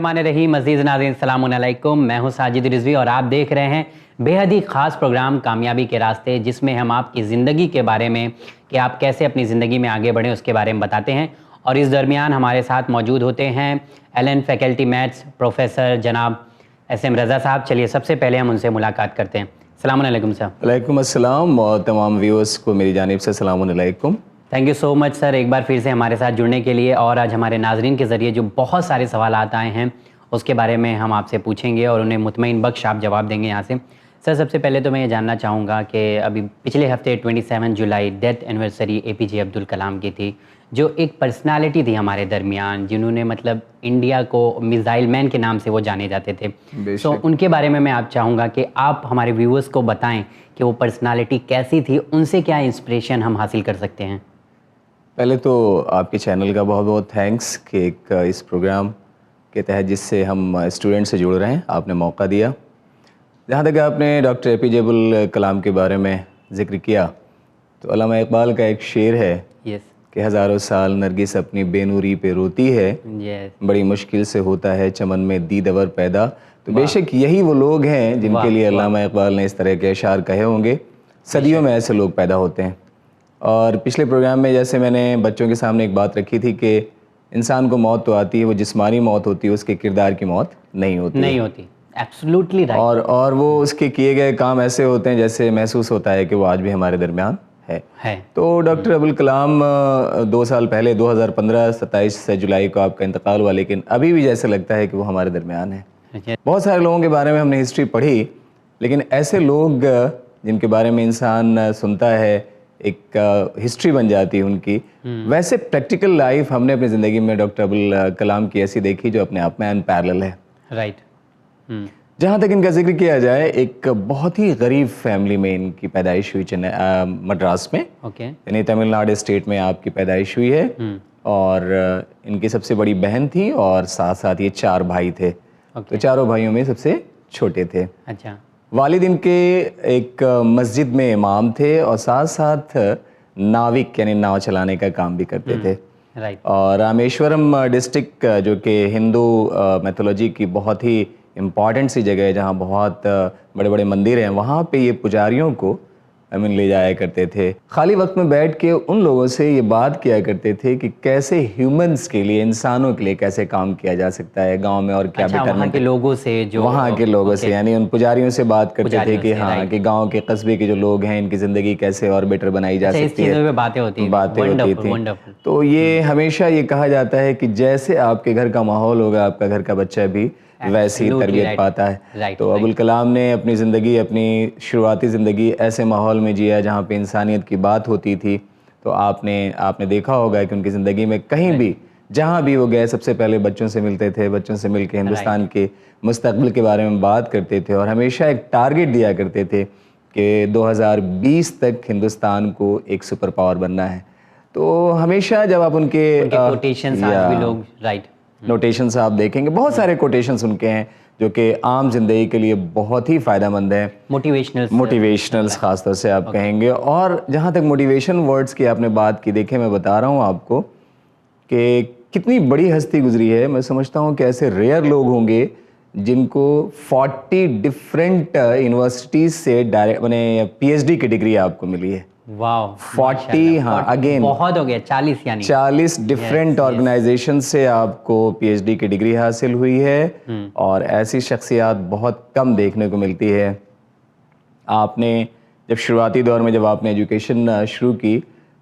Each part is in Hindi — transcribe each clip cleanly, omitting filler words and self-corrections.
बिस्मिल्लाहिर्रहमानिर्रहीम। अज़ीज़ नाज़रीन अस्सलामु अलैकुम। मैं हूं साजिद रिज़वी और आप देख रहे हैं बेहद ही ख़ास प्रोग्राम कामयाबी के रास्ते, जिसमें हम आपकी ज़िंदगी के बारे में कि आप कैसे अपनी ज़िंदगी में आगे बढ़ें उसके बारे में बताते हैं। और इस दरमियान हमारे साथ मौजूद होते हैं एलन फैकल्टी मैथ्स प्रोफेसर जनाब SM रज़ा साहब। चलिए सबसे पहले हम उनसे मुलाकात करते हैं। अस्सलामु अलैकुम सर। वालेकुम अस्सलाम और तमाम व्यूअर्स को मेरी जानिब से अस्सलामु अलैकुम। Thank you so much sir एक बार फिर से हमारे साथ जुड़ने के लिए। और आज हमारे नाजरीन के ज़रिए जो बहुत सारे सवाल आए हैं उसके बारे में हम आपसे पूछेंगे और उन्हें मुतमईन बख्श आप जवाब देंगे यहाँ से। सर सबसे पहले तो मैं ये जानना चाहूँगा कि अभी पिछले हफ्ते 27 जुलाई death anniversary APJ Abdul Kalam की थी, जो एक पर्सनालिटी थी हमारे दरमियान, जिन्होंने मतलब इंडिया को मिसाइल मैन के नाम से वो जाने जाते थे। तो उनके बारे में मैं आप चाहूँगा कि आप हमारे व्यूअर्स को बताएं कि वो पर्सनालिटी कैसी थी, उनसे क्या इंस्पिरेशन हम हासिल कर सकते हैं। पहले तो आपके चैनल का बहुत बहुत थैंक्स कि एक इस प्रोग्राम के तहत जिससे हम स्टूडेंट से जुड़ रहे हैं आपने मौका दिया। जहाँ तक आपने डॉक्टर APJ अब्दुल कलाम के बारे में ज़िक्र किया तो अल्लामा इकबाल का एक शेर है कि हज़ारों साल नरगिस अपनी बेनूरी पे रोती है, बड़ी मुश्किल से होता है चमन में दीदवर पैदा। तो बेशक यही वो लोग हैं जिनके लिए अल्लामा इकबाल ने इस तरह के अशार कहे होंगे। सदियों में ऐसे लोग पैदा होते हैं। और पिछले प्रोग्राम में जैसे मैंने बच्चों के सामने एक बात रखी थी कि इंसान को मौत तो आती है, वो जिस्मानी मौत होती है, उसके किरदार की मौत नहीं होती। Absolutely right. और वो उसके किए गए काम ऐसे होते हैं जैसे महसूस होता है कि वो आज भी हमारे दरमियान है। तो डॉक्टर अब्दुल कलाम 2 साल पहले 2015 27 जुलाई को आपका इंतकाल हुआ, लेकिन अभी भी जैसे लगता है कि वो हमारे दरमियान है। बहुत सारे लोगों के बारे में हमने हिस्ट्री पढ़ी, लेकिन ऐसे लोग जिनके बारे में इंसान सुनता है, एक हिस्ट्री बन जाती है उनकी। वैसे प्रैक्टिकल लाइफ हमने अपनी ज़िंदगी में डॉक्टर अब्दुल कलाम की ऐसी देखी जो अपने आप में अनपैरेलल है। राइट। जहाँ तक इनका जिक्र किया जाए, एक बहुत ही गरीब फैमिली में इनकी पैदाइश हुई मद्रास में, यानी तमिलनाडु स्टेट में आपकी पैदाइश हुई है। और इनकी सबसे बड़ी बहन थी और साथ साथ ये 4 भाई थे। तो चारों भाइयों में सबसे छोटे थे। अच्छा। वालिद इनके एक मस्जिद में इमाम थे और साथ साथ नाविक यानी नाव चलाने का काम भी करते थे। राइट। और रामेश्वरम डिस्ट्रिक्ट जो कि हिंदू मैथोलॉजी की बहुत ही इम्पॉर्टेंट सी जगह है, जहाँ बहुत बड़े बड़े मंदिर हैं, वहाँ पे ये पुजारियों को ले जाया करते थे। खाली वक्त में बैठ के उन लोगों से ये बात किया करते थे कि कैसे ह्यूमंस के लिए, इंसानों के लिए कैसे काम किया जा सकता है गांव में और क्या बेटरमेंट। वहाँ के लोगों से जो वहाँ के लोगों से यानी उन पुजारियों से बात करते थे कि हाँ कि गांव के कस्बे के जो लोग हैं इनकी ज़िंदगी कैसे और बेटर बनाई जा सकती है। बातें होती थी। तो ये हमेशा ये कहा जाता है कि जैसे आपके घर का माहौल होगा, आपका घर का बच्चा भी वैसी तरबियत पाता है। तो अब्दुल कलाम ने अपनी ज़िंदगी, अपनी शुरुआती ज़िंदगी ऐसे माहौल में जिया जहाँ पे इंसानियत की बात होती थी। तो आपने देखा होगा कि उनकी ज़िंदगी में कहीं भी जहाँ भी वो गए, सबसे पहले बच्चों से मिलते थे, बच्चों से मिलकर हिंदुस्तान के मुस्तकबिल के बारे में बात करते थे और हमेशा एक टारगेट दिया करते थे कि 2020 तक हिंदुस्तान को एक सुपर पावर बनना है। तो हमेशा जब आप उनके कोटेशंस आज भी लोग नोटेशंस आप देखेंगे, बहुत सारे कोटेशंस उनके हैं जो कि आम जिंदगी के लिए बहुत ही फ़ायदेमंद है। मोटिवेशनल्स ख़ास तौर से आप कहेंगे। और जहाँ तक मोटिवेशन वर्ड्स की आपने बात की, देखें मैं बता रहा हूँ आपको कि कितनी बड़ी हस्ती गुजरी है। मैं समझता हूँ कि ऐसे रेयर लोग होंगे जिनको 40 डिफरेंट यूनिवर्सिटीज़ से डायरेक्ट PhD की डिग्री आपको मिली है। वाओ 40, हाँ अगेन बहुत हो गया, 40 यानी 40 डिफरेंट ऑर्गेनाइजेशन से आपको PhD की डिग्री हासिल हुई है। और ऐसी शख्सियत बहुत कम देखने को मिलती है। आपने जब शुरुआती दौर में जब आपने एजुकेशन शुरू की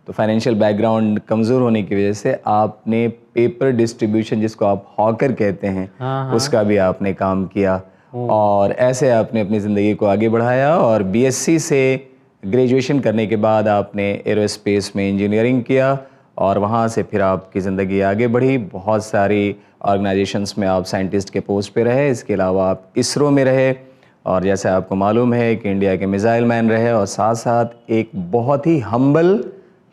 तो फाइनेंशियल बैकग्राउंड कमज़ोर होने की वजह से आपने पेपर डिस्ट्रीब्यूशन, जिसको आप हॉकर कहते हैं, उसका भी आपने काम किया। और ऐसे आपने अपनी ज़िंदगी को आगे बढ़ाया और BSc से ग्रेजुएशन करने के बाद आपने एरोस्पेस में इंजीनियरिंग किया और वहाँ से फिर आपकी ज़िंदगी आगे बढ़ी। बहुत सारी ऑर्गेनाइजेशंस में आप साइंटिस्ट के पोस्ट पे रहे। इसके अलावा आप इसरो में रहे और जैसे आपको मालूम है कि इंडिया के मिसाइल मैन रहे और साथ साथ एक बहुत ही हम्बल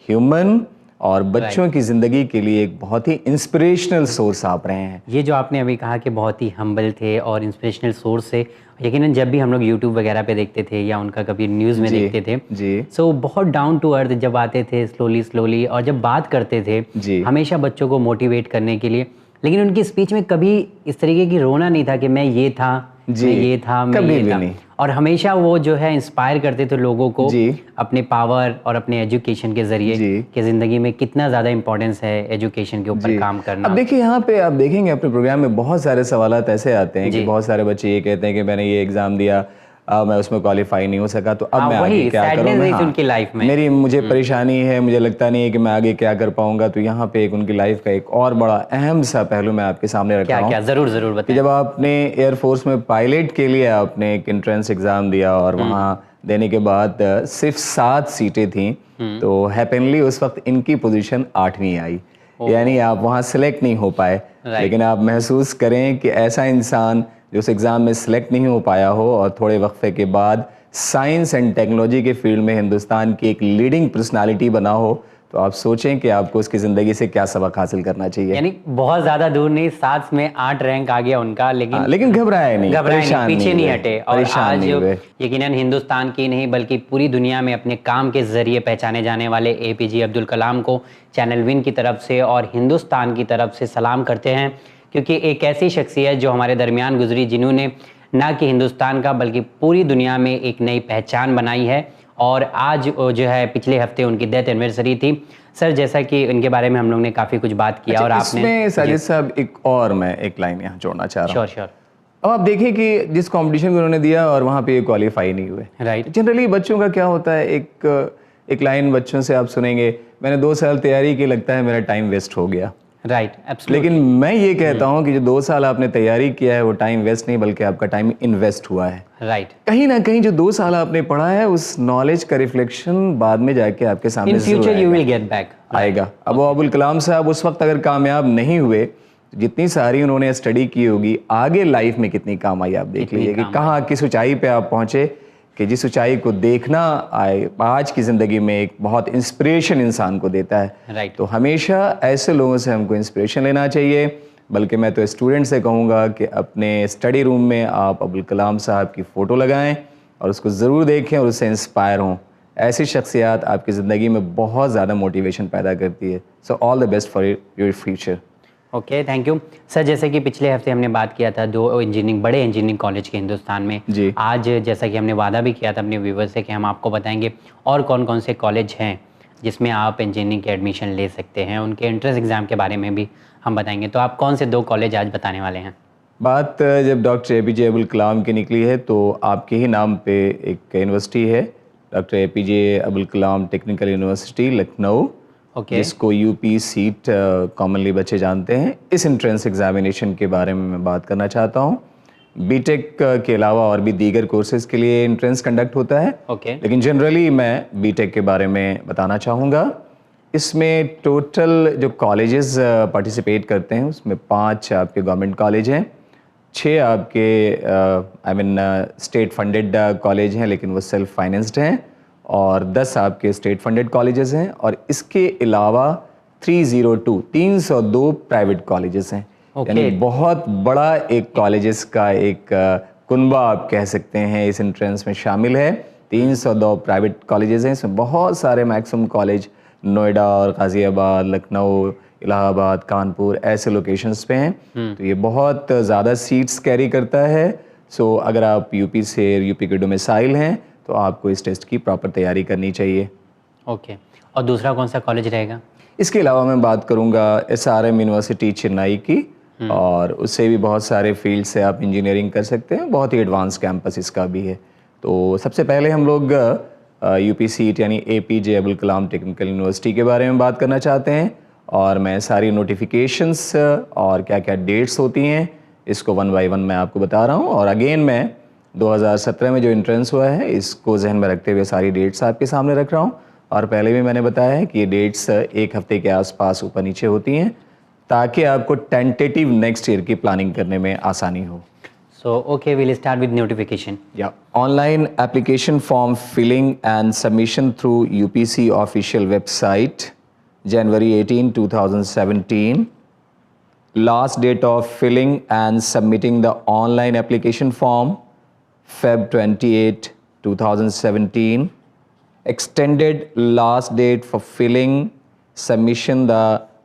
ह्यूमन और बच्चों की ज़िंदगी के लिए एक बहुत ही इंस्पिरेशनल सोर्स आप रहे हैं। ये जो आपने अभी कहा कि बहुत ही हम्बल थे और इंस्पिरेशनल सोर्स से, यकीनन जब भी हम लोग यूट्यूब वगैरह पे देखते थे या उनका कभी न्यूज़ में देखते थे जी, सो बहुत डाउन टू अर्थ जब आते थे, स्लोली और जब बात करते थे हमेशा बच्चों को मोटिवेट करने के लिए लेकिन उनकी स्पीच में कभी इस तरीके की रोना नहीं था कि मैं ये था, मैं ये था, मैं कभी ये भी था। नहीं। और हमेशा वो जो है इंस्पायर करते थे लोगों को जी। अपने पावर और अपने एजुकेशन के जरिए जी। कि ज़िंदगी में कितना ज़्यादा इंपॉर्टेंस है एजुकेशन के ऊपर जी। काम करना। अब देखिए यहाँ पे आप देखेंगे अपने प्रोग्राम में बहुत सारे सवालात ऐसे आते हैं कि जी। बहुत सारे बच्चे ये कहते हैं कि मैंने ये एग्ज़ाम दिया, मैं उसमें क्वालिफाई नहीं हो सका, तो अब हाँ, मैं आगे वही क्या करूँ? सैडनेस मैं नहीं थी उनकी लाइफ में। मुझे परेशानी है, मुझे लगता नहीं है कि मैं आगे क्या कर पाऊँगा। तो यहाँ पे एक उनकी लाइफ का एक और बड़ा अहम सा पहलू मैं आपके सामने रख क्या रहा हूँ क्या ज़रूर ज़रूर कि बताएं। जब आपने एयरफोर्स में पायलट के लिए आपने एक एंट्रेंस एग्ज़ाम दिया और वहाँ देने के बाद सिर्फ 7 सीटें थीं, तो हैपनली उस वक्त इनकी पोजीशन 8वीं आई, यानी आप वहाँ सेलेक्ट नहीं हो पाए। लेकिन आप महसूस करें कि ऐसा इंसान जो उस एग्ज़ाम में सेलेक्ट नहीं हो पाया हो और थोड़े वक्फे के बाद साइंस एंड टेक्नोलॉजी के फील्ड में हिंदुस्तान की एक लीडिंग पर्सनालिटी बना हो, तो आप सोचें कि आपको उसकी ज़िंदगी से क्या सबक हासिल करना चाहिए। यानी बहुत ज़्यादा दूर नहीं, 7 में 8 रैंक आ गया उनका, लेकिन घबराए नहीं, घबराए नहीं, परेशान पीछे नहीं हुए, हटे। और परेशान आज नहीं हुए। यकीनन हिंदुस्तान की नहीं बल्कि पूरी दुनिया में अपने काम के जरिए पहचाने जाने वाले एपीजे अब्दुल कलाम को चैनल विन की तरफ से और हिंदुस्तान की तरफ से सलाम करते हैं, क्योंकि एक ऐसी शख्सियत जो हमारे दरमियान गुजरी, जिन्होंने ना कि हिंदुस्तान का बल्कि पूरी दुनिया में एक नई पहचान बनाई है। और आज जो है पिछले हफ्ते उनकी डेथ एनिवर्सरी थी। सर, जैसा कि इनके बारे में हम लोग ने काफ़ी कुछ बात किया और आपने इसमें साजिद साहब मैं एक लाइन यहाँ जोड़ना चाह रहा हूँ। श्योर अब आप देखिए कि जिस कंपटीशन को उन्होंने दिया और वहाँ पे ये क्वालिफाई नहीं हुए। राइट। जनरली बच्चों का क्या होता है, एक लाइन बच्चों से आप सुनेंगे, मैंने 2 साल तैयारी की, लगता है मेरा टाइम वेस्ट हो गया। राइट, लेकिन मैं ये कहता हूँ कि जो 2 साल आपने तैयारी किया है वो टाइम वेस्ट नहीं बल्कि आपका टाइम इन्वेस्ट हुआ है। राइट। कहीं ना कहीं जो 2 साल आपने पढ़ा है उस नॉलेज का रिफ्लेक्शन बाद में जाके आपके सामने इन जरूर फ्यूचर यू आएगा। Will get back. आएगा। अब वो अब्दुल कलाम साहब उस वक्त अगर कामयाब नहीं हुए, जितनी सारी उन्होंने स्टडी की होगी, आगे लाइफ में कितनी काम आई आप देख लीजिए कि कहाँ किस ऊंचाई पे आप पहुंचे, कि जिस ऊंचाई को देखना आए आज की ज़िंदगी में एक बहुत इंस्पिरेशन इंसान को देता है। राइट। तो हमेशा ऐसे लोगों से हमको इंस्पिरेशन लेना चाहिए। बल्कि मैं तो स्टूडेंट से कहूँगा कि अपने स्टडी रूम में आप अब्दुल कलाम साहब की फ़ोटो लगाएं और उसको ज़रूर देखें और उससे इंस्पायर हों। ऐसी शख्सियात आपकी ज़िंदगी में बहुत ज़्यादा मोटिवेशन पैदा करती है। So all the best for your future. Okay, thank you sir. जैसे कि पिछले हफ्ते हमने बात किया था 2 बड़े इंजीनियरिंग कॉलेज के हिंदुस्तान में। जी। आज जैसा कि हमने वादा भी किया था अपने व्यूवर्स से कि हम आपको बताएंगे और कौन कौन से कॉलेज हैं जिसमें आप इंजीनियरिंग के एडमिशन ले सकते हैं, उनके एंट्रेंस एग्ज़ाम के बारे में भी हम बताएंगे। तो आप कौन से 2 कॉलेज आज बताने वाले हैं? बात जब डॉक्टर एपीजे अब्दुल कलाम की निकली है तो आपके ही नाम पे एक यूनिवर्सिटी है, doctor APJ Abdul Kalam technical university Lucknow, जिसको यूपी सीट कॉमनली बच्चे जानते हैं। इस एंट्रेंस एग्जामिनेशन के बारे में मैं बात करना चाहता हूँ। बीटेक के अलावा और भी दीगर कोर्सेज के लिए एंट्रेंस कंडक्ट होता है। लेकिन जनरली मैं बीटेक के बारे में बताना चाहूँगा। इसमें टोटल जो कॉलेजेस पार्टिसिपेट करते हैं उसमें 5 आपके गवर्नमेंट कॉलेज हैं, 6 आपके स्टेट फंडेड कॉलेज हैं लेकिन वो सेल्फ फाइनेंस्ड हैं, और 10 आपके स्टेट फंडेड कॉलेजेस हैं, और इसके अलावा 302 प्राइवेट कॉलेजेस हैं। यानी बहुत बड़ा एक कॉलेजेस का एक कुनबा आप कह सकते हैं इस एंट्रेंस में शामिल है। 302 प्राइवेट कॉलेजेस हैं, इसमें बहुत सारे मैक्सिमम कॉलेज नोएडा और गाज़ियाबाद, लखनऊ, इलाहाबाद, कानपुर ऐसे लोकेशंस पे हैं। तो ये बहुत ज़्यादा सीट्स कैरी करता है। सो अगर आप यूपी से, यूपी के डोमिसाइल हैं, तो आपको इस टेस्ट की प्रॉपर तैयारी करनी चाहिए। ओके। और दूसरा कौन सा कॉलेज रहेगा? इसके अलावा मैं बात करूँगा SRM यूनिवर्सिटी चेन्नई की, और उससे भी बहुत सारे फील्ड से आप इंजीनियरिंग कर सकते हैं, बहुत ही एडवांस कैंपस इसका भी है। तो सबसे पहले हम लोग यूपी सीट यानी APJ Abdul Kalam technical university के बारे में बात करना चाहते हैं, और मैं सारी नोटिफिकेशंस और क्या क्या डेट्स होती हैं इसको 1 बाय 1 मैं आपको बता रहा हूँ। और अगेन मैं 2017 में जो एंट्रेंस हुआ है इसको जहन में रखते हुए सारी डेट्स आपके सामने रख रहा हूँ। और पहले भी मैंने बताया है कि ये डेट्स 1 हफ्ते के आसपास ऊपर नीचे होती हैं ताकि आपको टेंटेटिव नेक्स्ट ईयर की प्लानिंग करने में आसानी हो। So, okay, we'll start with notification. Yeah. Online application form filling and submission through UPC official website, January 18, 2017. Last date of filling and submitting the online application form, Feb 28, 2017. Extended last date for filling, submission the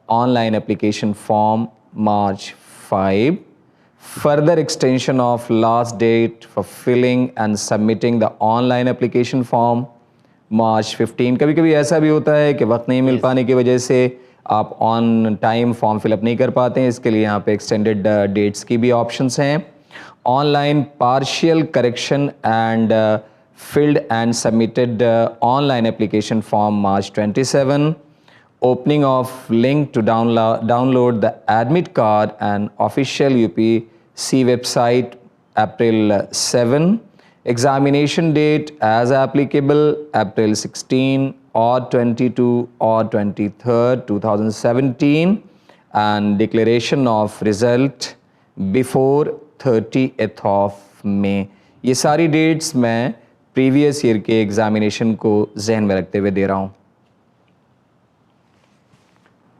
online application form March 5. Further extension of last date for filling and submitting the online application form March 15. कभी कभी ऐसा भी होता है कि वक्त नहीं मिल पाने की वजह से आप ऑन टाइम फॉर्म फिलअप नहीं कर पाते हैं, इसके लिए यहाँ पे एक्सटेंडेड डेट्स की भी ऑप्शंस हैं. Online partial correction and filled and submitted online application form March 27. Opening of link to download the admit card and official UPC website April 7. Examination date as applicable April 16 or 22 or 23rd 2017 and declaration of result before 30th of May. ये सारी डेट्स मैं प्रीवियस ईयर के एग्जामिनेशन को जहन में रखते हुए दे रहा हूँ.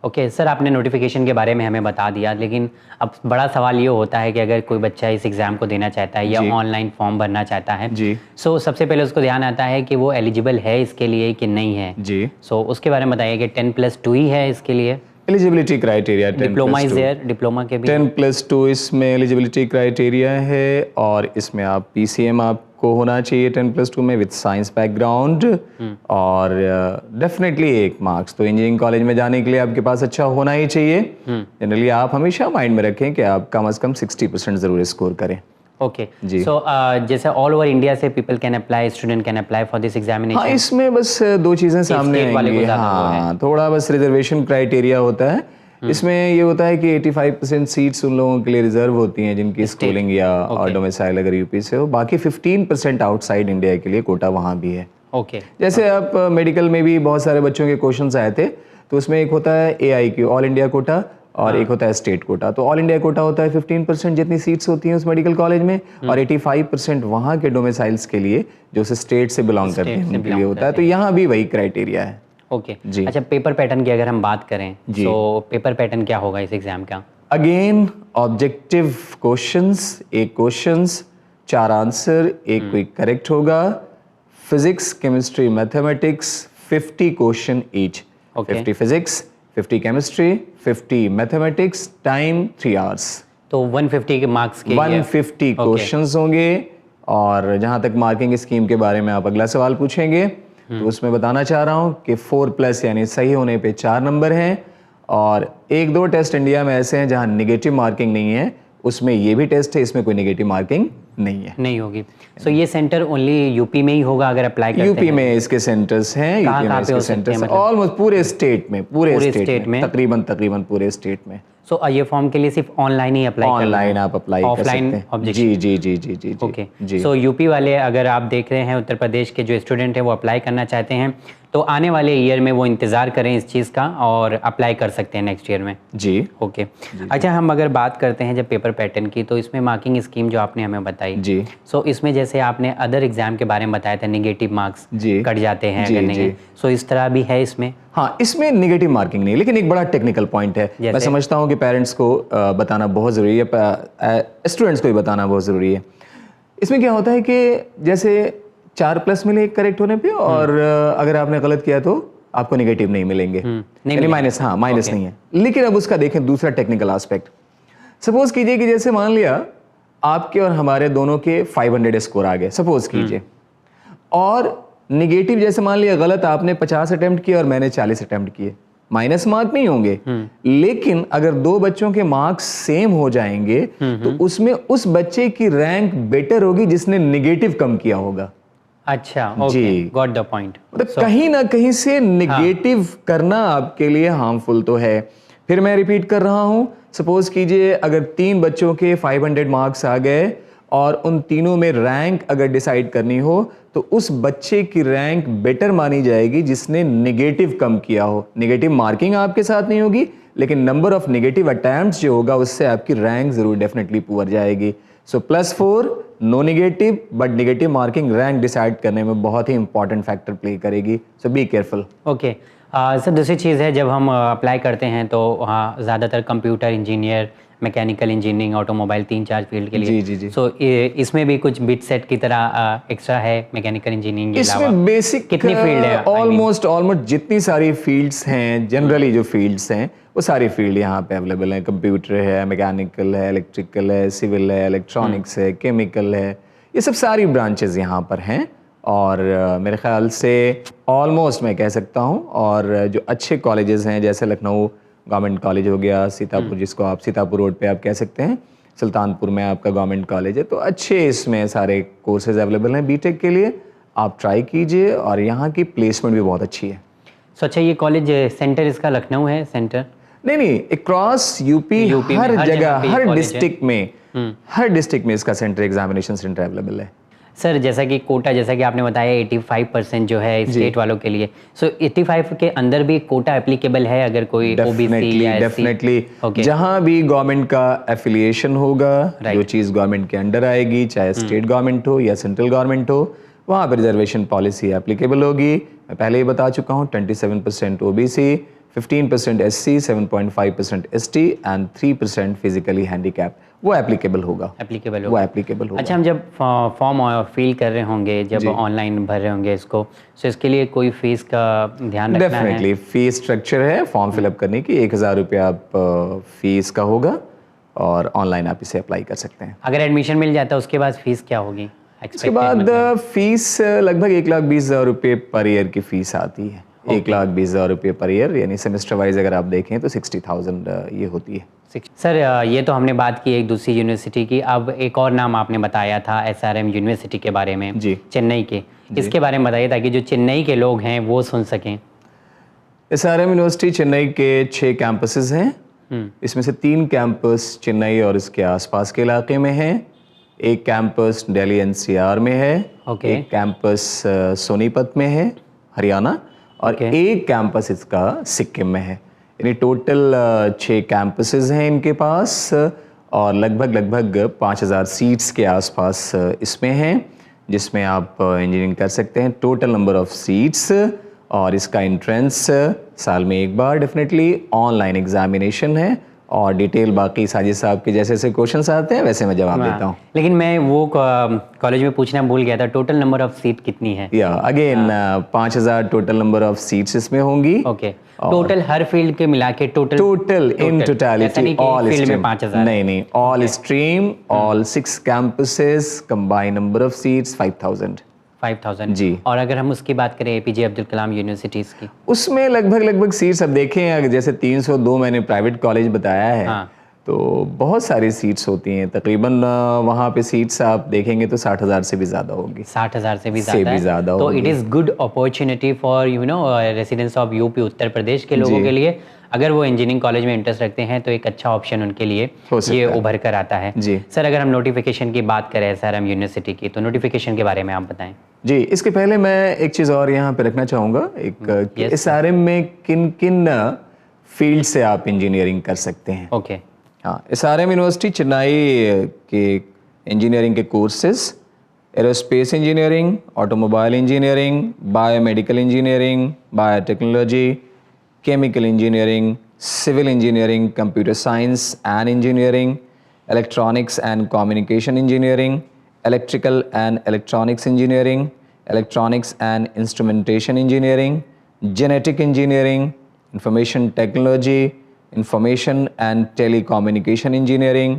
ओके सर, आपने नोटिफिकेशन के बारे में हमें बता दिया, लेकिन अब बड़ा सवाल ये होता है कि अगर कोई बच्चा इस एग्ज़ाम को देना चाहता है या ऑनलाइन फॉर्म भरना चाहता है जी, सो सबसे पहले उसको ध्यान आता है कि वो एलिजिबल है इसके लिए कि नहीं है जी. सो उसके बारे में बताइए कि 10+2 ही है इसके लिए. Eligibility criteria diploma is there, diploma के भी 10+2 इसमें एलिजिबिलिटी क्राइटेरिया है और इसमें आप PCM आपको होना चाहिए 10+2 में विद साइंस बैकग्राउंड और डेफिनेटली 1 मार्क्स तो इंजीनियरिंग कॉलेज में जाने के लिए आपके पास अच्छा होना ही चाहिए. जनरली आप हमेशा माइंड में रखें कि आप कम से कम 60% ज़रूर स्कोर करें. ओके सो जैसे ऑल ओवर इंडिया से people can apply, student can apply for this examination. हाँ, इसमें बस 2 चीज़ें सामने आएंगी. हाँ, थोड़ा बस रिजर्वेशन क्राइटेरिया होता है. इसमें ये होता है कि 85% सीट्स उन लोगों के लिए रिजर्व होती हैं जिनकी स्कूलिंग या और डोमिसाइल अगर यूपी से हो. बाकी 15% आउटसाइड इंडिया के लिए कोटा वहाँ भी है. ओके जैसे आप मेडिकल में भी बहुत सारे बच्चों के क्वेश्चंस आए थे, तो उसमें एक होता है AIQ ऑल इंडिया कोटा और एक होता है स्टेट कोटा. तो ऑल इंडिया कोटा होता है 15% जितनी सीट्स होती हैं उस मेडिकल कॉलेज में और 85% वहाँ के डोमिसाइल्स के लिए जो उस स्टेट से बिलोंग करते हैं उनके लिए होता है. तो यहाँ भी वही क्राइटेरिया है. ओके जी. अच्छा, पेपर पैटर्न की अगर हम बात करें तो पेपर पैटर्न क्या होगा इस एग्जाम का? Again objective questions, 1 questions 4 answer, 1 quick correct होगा. Physics, chemistry, mathematics 50 question each. 50 physics, 50 chemistry, 50 mathematics, time 3 hours. तो 150 के मार्क्स के 150 क्वेश्चंस होंगे. और जहाँ तक मार्किंग स्कीम के बारे में आप अगला सवाल पूछेंगे तो उसमें बताना चाह रहा हूँ कि 4+ यानी सही होने पे 4 नंबर हैं और 1-2 टेस्ट इंडिया में ऐसे हैं जहाँ निगेटिव मार्किंग नहीं है. उसमें ये भी टेस्ट है, इसमें कोई नेगेटिव मार्किंग नहीं होगी. सो ये सेंटर ओनली यूपी में ही होगा अगर अप्लाई करते हैं? यूपी में इसके सेंटर्स हैं. यूपी में इसके सेंटर्स ऑलमोस्ट पूरे स्टेट में, तकरीबन पूरे स्टेट में. सो ये फॉर्म के लिए सिर्फ ऑनलाइन ही अप्लाई करना है? ऑनलाइन आप अप्लाई कर सकते हैं. ऑब्जेक्शन. जी. ओके. सो यूपी वाले अगर आप देख रहे हैं, उत्तर प्रदेश के जो स्टूडेंट हैं वो अप्लाई करना चाहते हैं तो आने वाले ईयर में वो इंतज़ार करें इस चीज़ का और अप्लाई कर सकते हैं नेक्स्ट ईयर में. जी. ओके. अच्छा, हम अगर बात करते हैं जब पेपर पैटर्न की तो इसमें मार्किंग स्कीम जो आपने हमें बताई जी, सो इसमें जैसे आपने अदर एग्जाम के बारे में बताया था निगेटिव मार्क्स कट जाते हैं अगर नहीं है, सो इस तरह भी है इसमें? हाँ, इसमें निगेटिव मार्किंग नहीं, लेकिन एक बड़ा टेक्निकल पॉइंट है. मैं समझता हूँ कि पेरेंट्स को बताना बहुत ज़रूरी है, स्टूडेंट्स को भी बताना बहुत ज़रूरी है. इसमें क्या होता है कि जैसे 4+ मिले 1 करेक्ट होने पे और अगर आपने गलत किया तो आपको निगेटिव नहीं मिलेंगे, यानी माइनस. हाँ, माइनस नहीं है. लेकिन अब उसका देखें दूसरा टेक्निकल एस्पेक्ट. सपोज कीजिए कि जैसे मान लिया आपके और हमारे दोनों के 500 स्कोर आ गए, सपोज कीजिए, और निगेटिव जैसे मान लिया गलत आपने 50 अटेम्प्ट किए और मैंने 40 अटेम्प्ट किए, माइनस मार्क नहीं होंगे. लेकिन अगर 2 बच्चों के मार्क्स सेम हो जाएंगे तो उसमें उस बच्चे की रैंक बेटर होगी जिसने निगेटिव कम किया होगा. अच्छा, ओके, गॉट द पॉइंट. मतलब कहीं ना कहीं से निगेटिव करना आपके लिए हार्मफुल तो है. फिर मैं रिपीट कर रहा हूं, सपोज कीजिए अगर 3 बच्चों के 500 मार्क्स आ गए और उन तीनों में रैंक अगर डिसाइड करनी हो तो उस बच्चे की रैंक बेटर मानी जाएगी जिसने निगेटिव कम किया हो. निगेटिव मार्किंग आपके साथ नहीं होगी, लेकिन नंबर ऑफ निगेटिव अटेम्प्ट्स जो होगा उससे आपकी रैंक जरूर डेफिनेटली पुअर जाएगी. So +4 no negative, but negative marking rank decide करने में बहुत ही इंपॉर्टेंट फैक्टर प्ले करेगी. So be careful. Okay sir, दूसरी चीज़ है जब हम अप्लाई करते हैं तो हाँ ज़्यादातर computer engineer, mechanical engineering, automobile, 3-4 field के लिए। जी। सो इसमें भी कुछ बिट सेट की तरह एक्स्ट्रा है मैकेनिकल इंजीनियरिंग के अलावा? इसमें बेसिक कितनी फील्ड है? ऑलमोस्ट जितनी सारी फील्ड्स हैं, जनरली जो फील्ड्स हैं वो सारी फील्ड यहाँ पे अवेलेबल हैं। कंप्यूटर है, मैकेनिकल है, इलेक्ट्रिकल है, सिविल है, इलेक्ट्रॉनिक्स है, केमिकल है, ये सब सारी ब्रांचेस यहाँ पर हैं। और मेरे ख्याल से ऑलमोस्ट मैं कह सकता हूँ, और जो अच्छे कॉलेजेस हैं जैसे लखनऊ गवर्नमेंट कॉलेज हो गया, सीतापुर जिसको आप सीतापुर रोड पे आप कह सकते हैं, सुल्तानपुर में आपका गवर्नमेंट कॉलेज है, तो अच्छे इसमें सारे कोर्सेज अवेलेबल हैं बीटेक के लिए। आप ट्राई कीजिए और यहाँ की प्लेसमेंट भी बहुत अच्छी है। सो अच्छा, ये कॉलेज सेंटर इसका लखनऊ है सेंटर? नहीं, अक्रॉस यूपी हर जगह, हर डिस्ट्रिक्ट में इसका सेंटर, एग्जामिनेशन सेंटर अवेलेबल है। सर जैसा कि कोटा, जैसा कि आपने बताया 85% जो है स्टेट वालों के लिए, सो 85 के अंदर भी कोटा एप्लीकेबल है अगर कोई ओबीसी या डेफिनेटली जहां भी गवर्नमेंट का एफिलिएशन होगा, जो चीज़ गवर्नमेंट के अंडर आएगी, चाहे स्टेट गवर्नमेंट हो या सेंट्रल गवर्नमेंट हो, वहाँ पर रिजर्वेशन पॉलिसी एप्लीकेबल होगी। मैं पहले ही बता चुका हूँ, 27% OBC, 15% SC, 7.5% ST and 3% physically handicap, वो एप्लीकेबल होगा। वो एप्लीकेबल होगा। अच्छा, हम जब फॉर्म फिल कर रहे होंगे, जब ऑनलाइन भर रहे होंगे इसको, तो इसके लिए कोई फीस का ध्यान रखना है? डेफिनेटली फीस स्ट्रक्चर है फॉर्म फिलअप करने की, 1000 रुपये आप फीस का होगा और ऑनलाइन आप इसे अप्लाई कर सकते हैं। अगर एडमिशन मिल जाता है उसके बाद फीस क्या होगी? उसके बाद फीस लगभग 1,20,000 रुपये पर ईयर की फीस आती है। 1,20,000 रुपये पर ईयर, यानी सेमेस्टर वाइज अगर आप देखें तो 60,000 ये होती है। सर ये तो हमने बात की एक दूसरी यूनिवर्सिटी की, अब एक और नाम आपने बताया था एसआरएम यूनिवर्सिटी के बारे में, जी, चेन्नई के, इसके बारे में बताइए ताकि जो चेन्नई के लोग हैं वो सुन सकें। एसआरएम यूनिवर्सिटी चेन्नई के 6 कैंपसेस हैं। इसमें से 3 कैंपस चेन्नई और इसके आसपास के इलाके में हैं, एक कैंपस दिल्ली एनसीआर में है, एक कैंपस सोनीपत में है हरियाणा, और एक कैंपस इसका सिक्किम में है। यानी टोटल 6 कैंपसेस हैं इनके पास, और लगभग 5,000 सीट्स के आसपास इसमें हैं, जिसमें आप इंजीनियरिंग कर सकते हैं। टोटल नंबर ऑफ सीट्स, और इसका एंट्रेंस साल में एक बार डेफिनेटली ऑनलाइन एग्जामिनेशन है, और डिटेल बाकी साजिद साहब के जैसे जैसे क्वेश्चंस आते हैं वैसे मैं जवाब देता हूँ। लेकिन मैं वो कॉलेज में पूछना भूल गया था, टोटल नंबर ऑफ सीट कितनी है? या again 5,000 total number of seats इसमें होंगी। ओके, टोटल हर फील्ड के मिला के total in totality all field में 5,000? नहीं, all stream, all 6 campuses, combined number of seats 5,000 जी। और अगर हम उसकी बात करें एपीजे अब्दुल कलाम यूनिवर्सिटीज़ की, उसमें लगभग सीट्स अब देखें, जैसे 302 मैंने प्राइवेट कॉलेज बताया है, तो बहुत सारी सीट्स होती हैं तकरीबन वहाँ पे सीट्स आप देखेंगे तो 60,000 से भी ज़्यादा होगी। 60,000 से भी ज़्यादा तो it is good opportunity for residents of UP Uttar Pradesh के लोगों के लिए। अगर वो इंजीनियरिंग कॉलेज में इंटरेस्ट रखते हैं तो एक अच्छा ऑप्शन उनके लिए ये उभर कर आता है। जी सर, अगर हम नोटिफिकेशन की बात करें एसआरएम यूनिवर्सिटी की, तो नोटिफिकेशन के बारे में आप बताएं। जी, इसके पहले मैं एक चीज़ और यहाँ पे रखना चाहूँगा, एसआरएम में किन किन फील्ड से आप इंजीनियरिंग कर सकते हैं। ओके, हाँ, एसआरएम यूनिवर्सिटी चेन्नई के इंजीनियरिंग के courses aerospace engineering, automobile engineering, biomedical engineering, biotechnology, chemical engineering, civil engineering, computer science and engineering, electronics and communication engineering, electrical and electronics engineering, electronics and instrumentation engineering, genetic engineering, information technology, information and telecommunication engineering,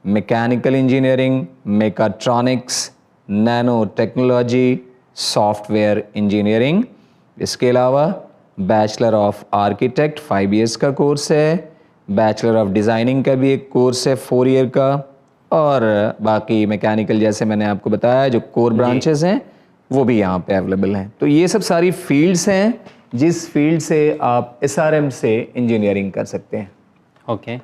mechanical engineering, mechatronics, nanotechnology, software engineering। इसके अलावा बैचलर ऑफ आर्किटेक्ट 5 years का कोर्स है, बैचलर ऑफ डिज़ाइनिंग का भी एक कोर्स है 4 year का, और बाकी मैकेनिकल जैसे मैंने आपको बताया जो कोर ब्रांचेस हैं वो भी यहाँ पे अवेलेबल हैं। तो ये सब सारी फील्ड्स हैं जिस फील्ड से आप एसआरएम से इंजीनियरिंग कर सकते हैं। ओके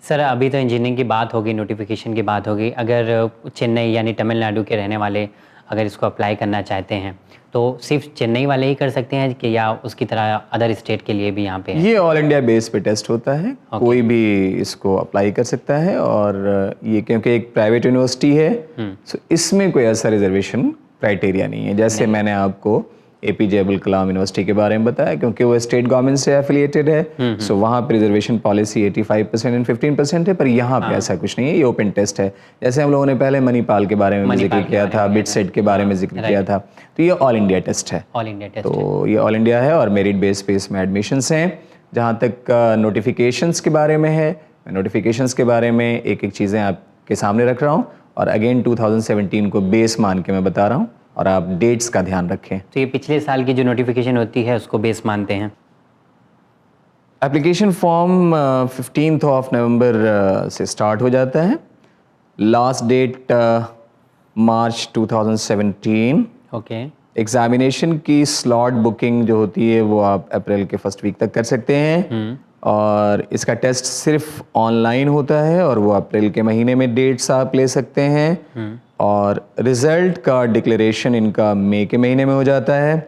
सर, अभी तो इंजीनियरिंग की बात होगी, नोटिफिकेशन की बात होगी। अगर चेन्नई यानी तमिलनाडु के रहने वाले अगर इसको अप्लाई करना चाहते हैं तो सिर्फ चेन्नई वाले ही कर सकते हैं कि या उसकी तरह अदर स्टेट के लिए भी यहाँ पे है? ये ऑल इंडिया बेस पे टेस्ट होता है। कोई भी इसको अप्लाई कर सकता है, और ये क्योंकि एक प्राइवेट यूनिवर्सिटी है तो इसमें कोई ऐसा रिजर्वेशन क्राइटेरिया नहीं है। जैसे मैंने आपको एपीजे अब्दुल कलाम यूनिवर्सिटी के बारे में बताया, क्योंकि वो स्टेट गवर्नमेंट से एफिलिएटेड है। सो वहाँ पे रिजर्वेशन पॉलिसी 85% एंड 15% है, पर यहाँ पे ऐसा कुछ नहीं है, ये ओपन टेस्ट है। जैसे हम लोगों ने पहले मणिपाल के बारे में जिक्र किया था, बिटसेट के बारे में जिक्र किया था, तो ये ऑल इंडिया टेस्ट है। ऑल इंडिया टेस्ट तो ये ऑल इंडिया है और मेरिट बेस पे इसमें एडमिशन्स हैं। जहाँ तक नोटिफिकेशंस के बारे में है, मैं नोटिफिकेशंस के बारे में एक एक चीज़ें आपके सामने रख रहा हूँ और अगेन 2017 को बेस मान के मैं बता रहा हूँ, और आप डेट्स का ध्यान रखें। तो ये पिछले साल की जो नोटिफिकेशन होती है उसको बेस मानते हैं। एप्लीकेशन फॉर्म 15 ऑफ नवंबर से स्टार्ट हो जाता है। Last date March 2017। Okay. Examination की स्लॉट बुकिंग जो होती है वो आप अप्रैल के फर्स्ट वीक तक कर सकते हैं, और इसका टेस्ट सिर्फ ऑनलाइन होता है और वो अप्रैल के महीने में डेट्स आप ले सकते हैं, और रिजल्ट का डिक्लेरेशन इनका मई के महीने में हो जाता है।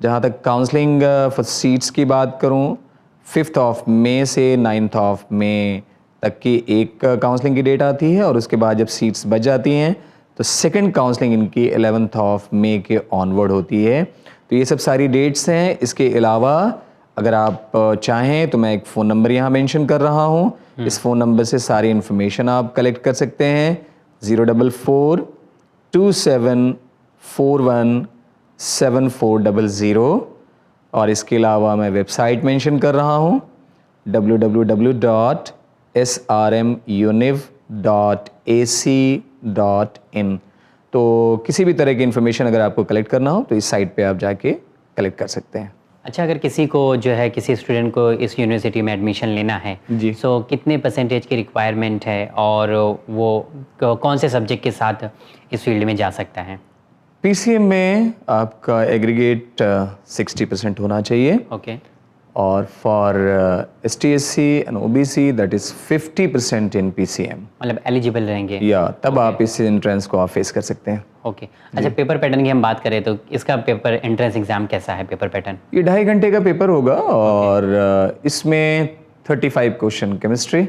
जहाँ तक काउंसलिंग फॉर सीट्स की बात करूँ, 5 ऑफ मई से 9 ऑफ मई तक की एक काउंसलिंग की डेट आती है, और उसके बाद जब सीट्स बच जाती हैं तो सेकंड काउंसलिंग इनकी 11 ऑफ मई के ऑनवर्ड होती है। तो ये सब सारी डेट्स हैं। इसके अलावा अगर आप चाहें तो मैं एक फ़ोन नंबर यहाँ मेंशन कर रहा हूँ, इस फ़ोन नंबर से सारी इन्फॉर्मेशन आप कलेक्ट कर सकते हैं, 04427417400। और इसके अलावा मैं वेबसाइट मेंशन कर रहा हूँ, www.srmuniv.ac.in। तो किसी भी तरह की इन्फॉर्मेशन अगर आपको कलेक्ट करना हो तो इस साइट पे आप जाके कलेक्ट कर सकते हैं। अच्छा, अगर किसी को जो है किसी स्टूडेंट को इस यूनिवर्सिटी में एडमिशन लेना है जी, सो कितने परसेंटेज की रिक्वायरमेंट है और वो कौन से सब्जेक्ट के साथ इस फील्ड में जा सकता है? पीसीएम में आपका एग्रीगेट 60% होना चाहिए, ओके। और for ST/SC and OBC that is 50% in PCM। मतलब एलिजिबल रहेंगे या तब आप इस एंट्रेंस को आप फेस कर सकते हैं। ओके। अच्छा, पेपर पैटर्न की हम बात करें तो इसका पेपर एंट्रेंस एग्जाम कैसा है? पेपर पैटर्न ये 2.5 घंटे का पेपर होगा, और इसमें 35 क्वेश्चन केमिस्ट्री,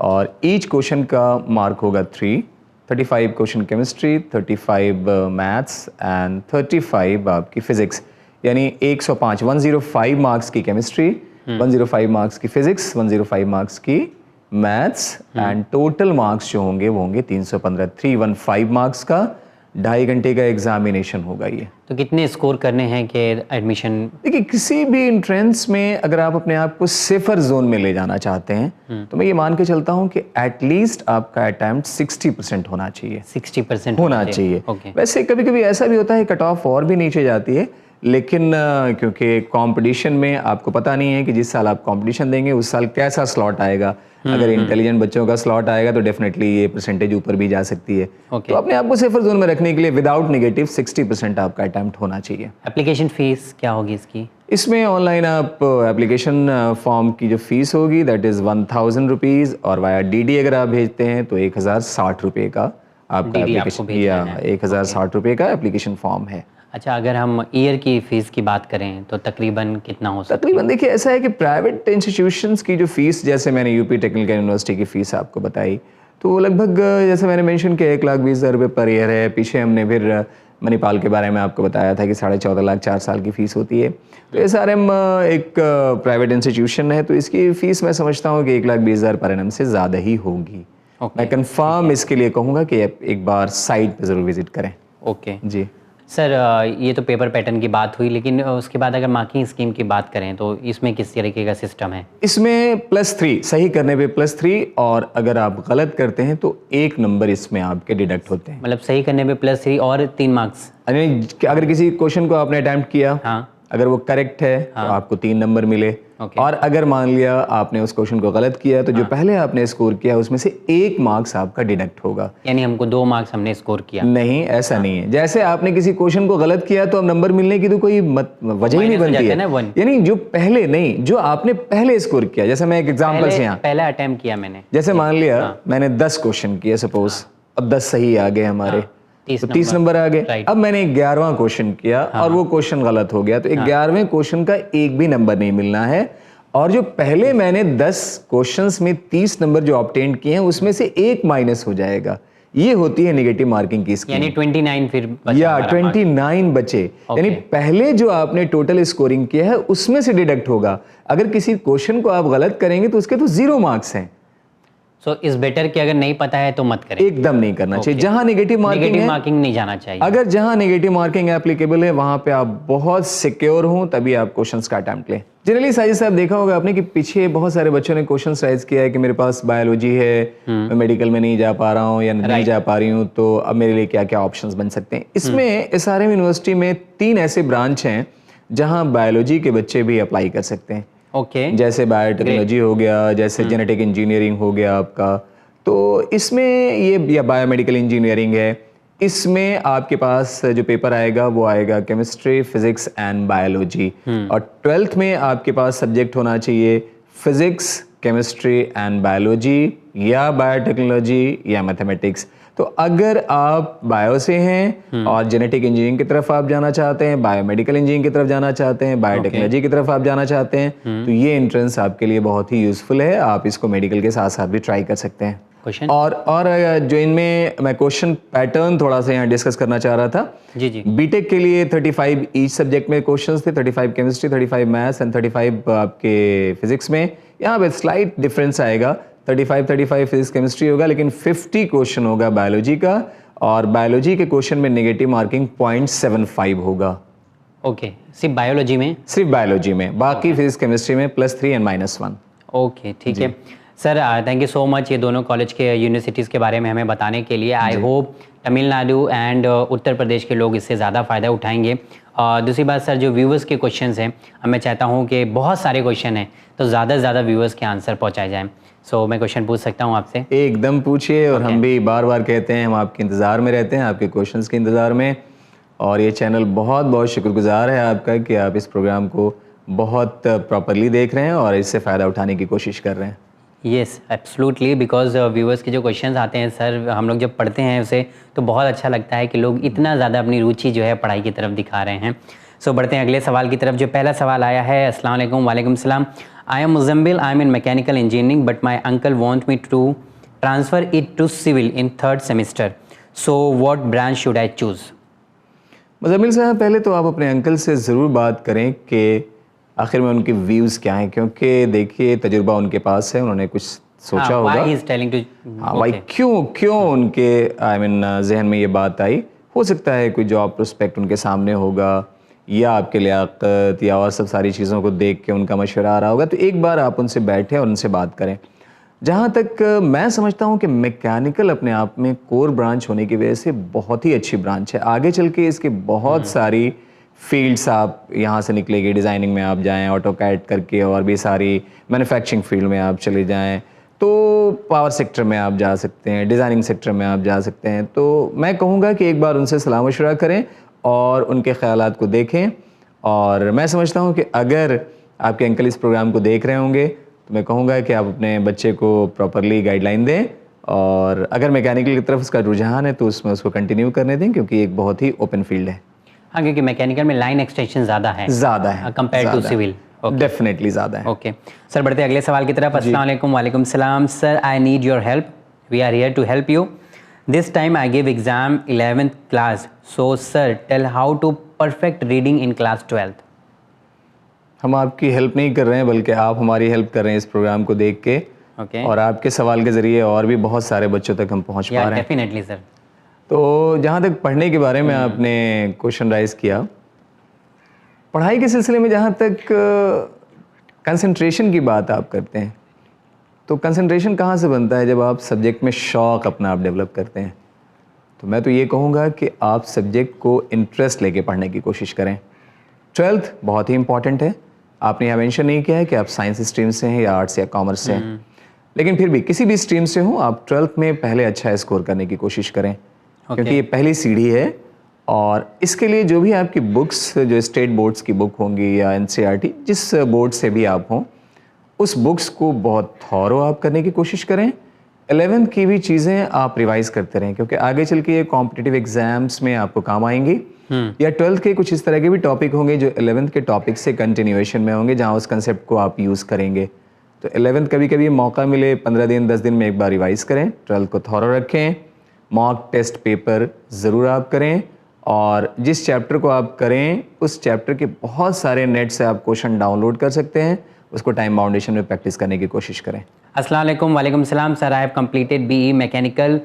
और ईच क्वेश्चन का मार्क होगा 3। 35 क्वेश्चन केमिस्ट्री, 35 मैथ्स एंड 35 आपकी फिजिक्स, यानी 105 मार्क्स की केमिस्ट्री, 105 मार्क्स की फिजिक्स, 105 मार्क्स की मैथ्स, एंड टोटल मार्क्स जो होंगे वो होंगे 315 मार्क्स का। 2.5 घंटे का एग्जामिनेशन होगा ये। तो कितने स्कोर करने हैं कि एडमिशन? देखिए, किसी भी एंट्रेंस में अगर आप अपने आप को सेफर जोन में ले जाना चाहते हैं तो मैं ये मान के चलता हूँ कि एटलीस्ट आपका अटेम्प्ट 60% होना चाहिए। 60% होना चाहिए। ओके। वैसे कभी कभी ऐसा भी होता है कट ऑफ और भी नीचे जाती है, लेकिन क्योंकि कंपटीशन में आपको पता नहीं है कि जिस साल आप कंपटीशन देंगे उस साल कैसा स्लॉट आएगा। अगर इंटेलिजेंट बच्चों का स्लॉट आएगा तो डेफिनेटली ये परसेंटेज ऊपर भी जा सकती है। तो अपने आप को सेफर जोन में रखने के लिए विदाउट नेगेटिव 60% आपका अटेम्प्ट होना चाहिए। एप्लीकेशन फीस क्या होगी इसकी? इसमें ऑनलाइन आप एप्लीकेशन फॉर्म की जो फीस होगी दैट इज़ 1000 रुपीज़, और वाया DD अगर आप भेजते हैं तो 1060 रुपये का आपका एप्लीकेशन, या 1060 रुपये का एप्लीकेशन फॉर्म है। अच्छा, अगर हम ईयर की फ़ीस की बात करें तो तकरीबन कितना हो सकता है? तकरीबन देखिए ऐसा है कि प्राइवेट इंस्टीट्यूशंस की जो फीस, जैसे मैंने यूपी टेक्निकल यूनिवर्सिटी की फ़ीस आपको बताई, तो वो लगभग जैसे मैंने मेंशन किया 1,20,000 रुपये पर ईयर है। पीछे हमने फिर मणिपाल के बारे में आपको बताया था कि 14.5 लाख 4 साल की फ़ीस होती है। तो SRM एक प्राइवेट इंस्टीट्यूशन है, तो इसकी फ़ीस मैं समझता हूँ कि 1,20,000 पर एनम से ज़्यादा ही होगी। मैं कंफर्म इसके लिए कहूँगा कि एक बार साइट पर ज़रूर विज़िट करें। ओके जी सर, ये तो पेपर पैटर्न की बात हुई, लेकिन उसके बाद अगर मार्किंग स्कीम की बात करें तो इसमें किस तरीके का सिस्टम है? इसमें +3, सही करने पे +3, और अगर आप गलत करते हैं तो 1 नंबर इसमें आपके डिडक्ट होते हैं। मतलब सही करने पे +3 और 3 मार्क्स? अगर किसी क्वेश्चन को आपने अटेम्प्ट किया, हाँ, अगर वो करेक्ट है तो आपको 3 नंबर मिले, और अगर मान लिया आपने उस क्वेश्चन को गलत किया तो जो पहले आपने स्कोर किया उसमें से 1 मार्क्स आपका डिडक्ट होगा। यानी हमको 2 मार्क्स हमने स्कोर किया? नहीं, ऐसा नहीं है। जैसे आपने किसी क्वेश्चन को गलत किया तो अब नंबर मिलने की तो कोई वजह ही नहीं बनती है। यानी जो पहले नहीं, जो आपने पहले स्कोर किया, जैसे मैं एक एग्जांपल से यहाँ पहला अटेम्प्ट किया मैंने, जैसे मान लिया मैंने 10 क्वेश्चन किए सपोज, अब 10 सही आ गए हमारे, तो 30 नंबर आ गए। अब मैंने 11वां क्वेश्चन किया और वो क्वेश्चन गलत हो गया, तो 11वें क्वेश्चन का 1 भी नंबर नहीं मिलना है, और जो पहले मैंने 10 क्वेश्चंस में 30 नंबर जो ऑब्टेन किए हैं उसमें से 1 माइनस हो जाएगा। ये होती है नेगेटिव मार्किंग की स्कीम। यानी 29 फिर बचा या हमारा 29 बचे, यानी पहले जो आपने टोटल स्कोरिंग किया है उसमें से डिडक्ट होगा। अगर किसी क्वेश्चन को आप गलत करेंगे तो उसके तो 0 मार्क्स हैं। सो इस बेटर कि अगर नहीं पता है तो मत करें, एकदम नहीं करना चाहिए। जहां नेगेटिव मार्किंग है, मार्किंग नहीं जाना चाहिए। अगर जहां नेगेटिव मार्किंग एप्लीकेबल है वहां पे आप बहुत सिक्योर हो तभी आप क्वेश्चंस का अटेम्प्ट लें। जनरली साजिद साहब देखा होगा आपने कि पीछे बहुत सारे बच्चों ने क्वेश्चन राइज किया है कि मेरे पास बायोलॉजी है, मैं मेडिकल में नहीं जा पा रहा हूँ या नहीं जा पा रही हूँ, तो अब मेरे लिए क्या क्या ऑप्शंस बन सकते हैं। इसमें एसआरएम यूनिवर्सिटी में 3 ऐसे ब्रांच हैं जहां बायोलॉजी के बच्चे भी अप्लाई कर सकते हैं। ओके, जैसे बायोटेक्नोलॉजी हो गया, जैसे जेनेटिक इंजीनियरिंग हो गया आपका, तो इसमें ये या बायोमेडिकल इंजीनियरिंग है, इसमें आपके पास जो पेपर आएगा वो आएगा केमिस्ट्री, फिजिक्स एंड बायोलॉजी। और 12th में आपके पास सब्जेक्ट होना चाहिए फिजिक्स, केमिस्ट्री एंड बायोलॉजी या बायोटेक्नोलॉजी या मैथमेटिक्स। तो अगर आप बायो से हैं और जेनेटिक इंजीनियरिंग की तरफ आप जाना चाहते हैं, बायोमेडिकल इंजीनियरिंग की तरफ जाना चाहते हैं, बायोटेक्नोलॉजी की तरफ आप जाना चाहते हैं, तो ये एंट्रेंस आपके लिए बहुत ही यूजफुल है। आप इसको मेडिकल के साथ साथ भी ट्राई कर सकते हैं। क्वेश्चन और जो इनमें मैं क्वेश्चन पैटर्न थोड़ा सा यहाँ डिस्कस करना चाह रहा था। जी बीटेक के लिए 35 ईच सब्जेक्ट में क्वेश्चंस थे, 35 केमिस्ट्री, 35 मैथ्स एंड 35 आपके फिजिक्स में। यहाँ पे स्लाइट डिफरेंस आएगा, 35 फिजिक्स केमिस्ट्री होगा, लेकिन 50 क्वेश्चन होगा बायोलॉजी का, और बायोलॉजी के क्वेश्चन में नेगेटिव मार्किंग 0.75 होगा। ओके, सिर्फ बायोलॉजी में? सिर्फ बायोलॉजी में, बाकी फिजिक्स केमिस्ट्री में +3 एंड -1। ओके, ठीक है sir, thank you so much ये दोनों कॉलेज के यूनिवर्सिटीज़ के बारे में हमें बताने के लिए। आई होप तमिलनाडु एंड उत्तर प्रदेश के लोग इससे ज़्यादा फ़ायदा उठाएंगे। दूसरी बात सर, जो व्यूवर्स के क्वेश्चंस हैं, मैं चाहता हूँ कि बहुत सारे क्वेश्चन हैं तो ज़्यादा से ज़्यादा व्यूवर्स के आंसर पहुँचाए जाएँ। सो मैं क्वेश्चन पूछ सकता हूँ आपसे? एकदम पूछिए, और हम भी बार बार कहते हैं हम आपके इंतज़ार में रहते हैं, आपके क्वेश्चंस के इंतज़ार में। और ये चैनल बहुत बहुत शुक्रगुजार है आपका कि आप इस प्रोग्राम को बहुत प्रॉपरली देख रहे हैं और इससे फ़ायदा उठाने की कोशिश कर रहे हैं। येस, एब्सोल्युटली, बिकॉज व्यूवर्स के जो क्वेश्चंस आते हैं सर, हम लोग जब पढ़ते हैं उसे तो बहुत अच्छा लगता है कि लोग इतना ज़्यादा अपनी रुचि जो है पढ़ाई की तरफ दिखा रहे हैं। सो बढ़ते हैं अगले सवाल की तरफ। जो पहला सवाल आया है, अस्सलाम वालेकुम। वालेकुम सलाम। I am Muzambil, I am in mechanical engineering but my uncle want me to transfer it to civil in 3rd semester, so what branch should I choose? Muzammil साहब, पहले तो आप अपने अंकल से ज़रूर बात करें कि आखिर में उनके व्यूज़ क्या हैं, क्योंकि देखिए तजुर्बा उनके पास है, उन्होंने कुछ सोचा होगा। भाई क्यों उनके जहन में ये बात आई। हो सकता है कोई जॉब प्रोस्पेक्ट उनके सामने होगा, या आपके लियाकत या और सब सारी चीज़ों को देख के उनका मशवरा आ रहा होगा। तो एक बार आप उनसे बैठें और उनसे बात करें। जहाँ तक मैं समझता हूँ कि मैकेनिकल अपने आप में कोर ब्रांच होने की वजह से बहुत ही अच्छी ब्रांच है। आगे चल के इसके बहुत सारी फील्ड्स आप यहाँ से निकलेगी। डिज़ाइनिंग में आप जाएं, ऑटोकैड करके, और भी सारी मैन्युफैक्चरिंग फील्ड में आप चले जाएं, तो पावर सेक्टर में आप जा सकते हैं, डिज़ाइनिंग सेक्टर में आप जा सकते हैं। तो मैं कहूँगा कि एक बार उनसे सलाह मशवरा करें और उनके ख़यालात को देखें। और मैं समझता हूँ कि अगर आपके अंकल इस प्रोग्राम को देख रहे होंगे तो मैं कहूँगा कि आप अपने बच्चे को प्रॉपरली गाइडलाइन दें, और अगर मैकेनिकल की तरफ उसका रुझान है तो उसमें उसको कंटिन्यू करने दें, क्योंकि एक बहुत ही ओपन फील्ड है। हाँ, क्योंकि मैकेनिकल में लाइन एक्सटेंशन ज़्यादा है कंपेयर टू सिविल। डेफिनेटली ज़्यादा है। ओके सर, बढ़ते अगले सवाल की तरफ। अस्सलाम वालेकुम। वालेकुम सलाम। Sir, I need your help, we are here to help you. This time I give exam 11th class, so sir tell how to perfect reading in class 12th। हम आपकी हेल्प नहीं कर रहे हैं, बल्कि आप हमारी हेल्प कर रहे हैं इस प्रोग्राम को देख के। और आपके सवाल के ज़रिए और भी बहुत सारे बच्चों तक हम पहुँच पा रहे हैं। Definitely sir. तो जहाँ तक पढ़ने के बारे में आपने क्वेश्चन राइज किया, पढ़ाई के सिलसिले में जहाँ तक कंसंट्रेशन की बात आप करते हैं, तो कंसंट्रेशन कहाँ से बनता है? जब आप सब्जेक्ट में शौक़ अपना आप डेवलप करते हैं। तो मैं तो ये कहूँगा कि आप सब्जेक्ट को इंटरेस्ट लेके पढ़ने की कोशिश करें। 12th बहुत ही इंपॉर्टेंट है। आपने यहाँ मेंशन नहीं किया है कि आप साइंस स्ट्रीम से हैं या आर्ट्स या कॉमर्स से हैं, लेकिन फिर भी किसी भी स्ट्रीम से हो, आप 12th में पहले अच्छा स्कोर करने की कोशिश करें, क्योंकि ये पहली सीढ़ी है। और इसके लिए जो भी आपकी बुक्स, जो स्टेट बोर्ड्स की बुक होंगी या NCERT, जिस बोर्ड से भी आप हों, उस बुक्स को बहुत थॉरो आप करने की कोशिश करें। 11th की भी चीज़ें आप रिवाइज करते रहें, क्योंकि आगे चल के ये कॉम्पिटिटिव एग्जाम्स में आपको काम आएंगी। या 12th के कुछ इस तरह के भी टॉपिक होंगे जो 11th के टॉपिक से कंटिन्यूएशन में होंगे, जहाँ उस कंसेप्ट को आप यूज़ करेंगे। तो 11th कभी कभी मौका मिले 15 दिन 10 दिन में एक बार रिवाइज करें, 12th को थॉरो रखें, मॉक टेस्ट पेपर ज़रूर आप करें, और जिस चैप्टर को आप करें उस चैप्टर के बहुत सारे नेट से आप क्वेश्चन डाउनलोड कर सकते हैं, उसको टाइम बाउंडेशन में प्रैक्टिस करने की कोशिश करें। अस्सलाम वालेकुम। वालेकुम सलाम sir. I have completed BE Mechanical,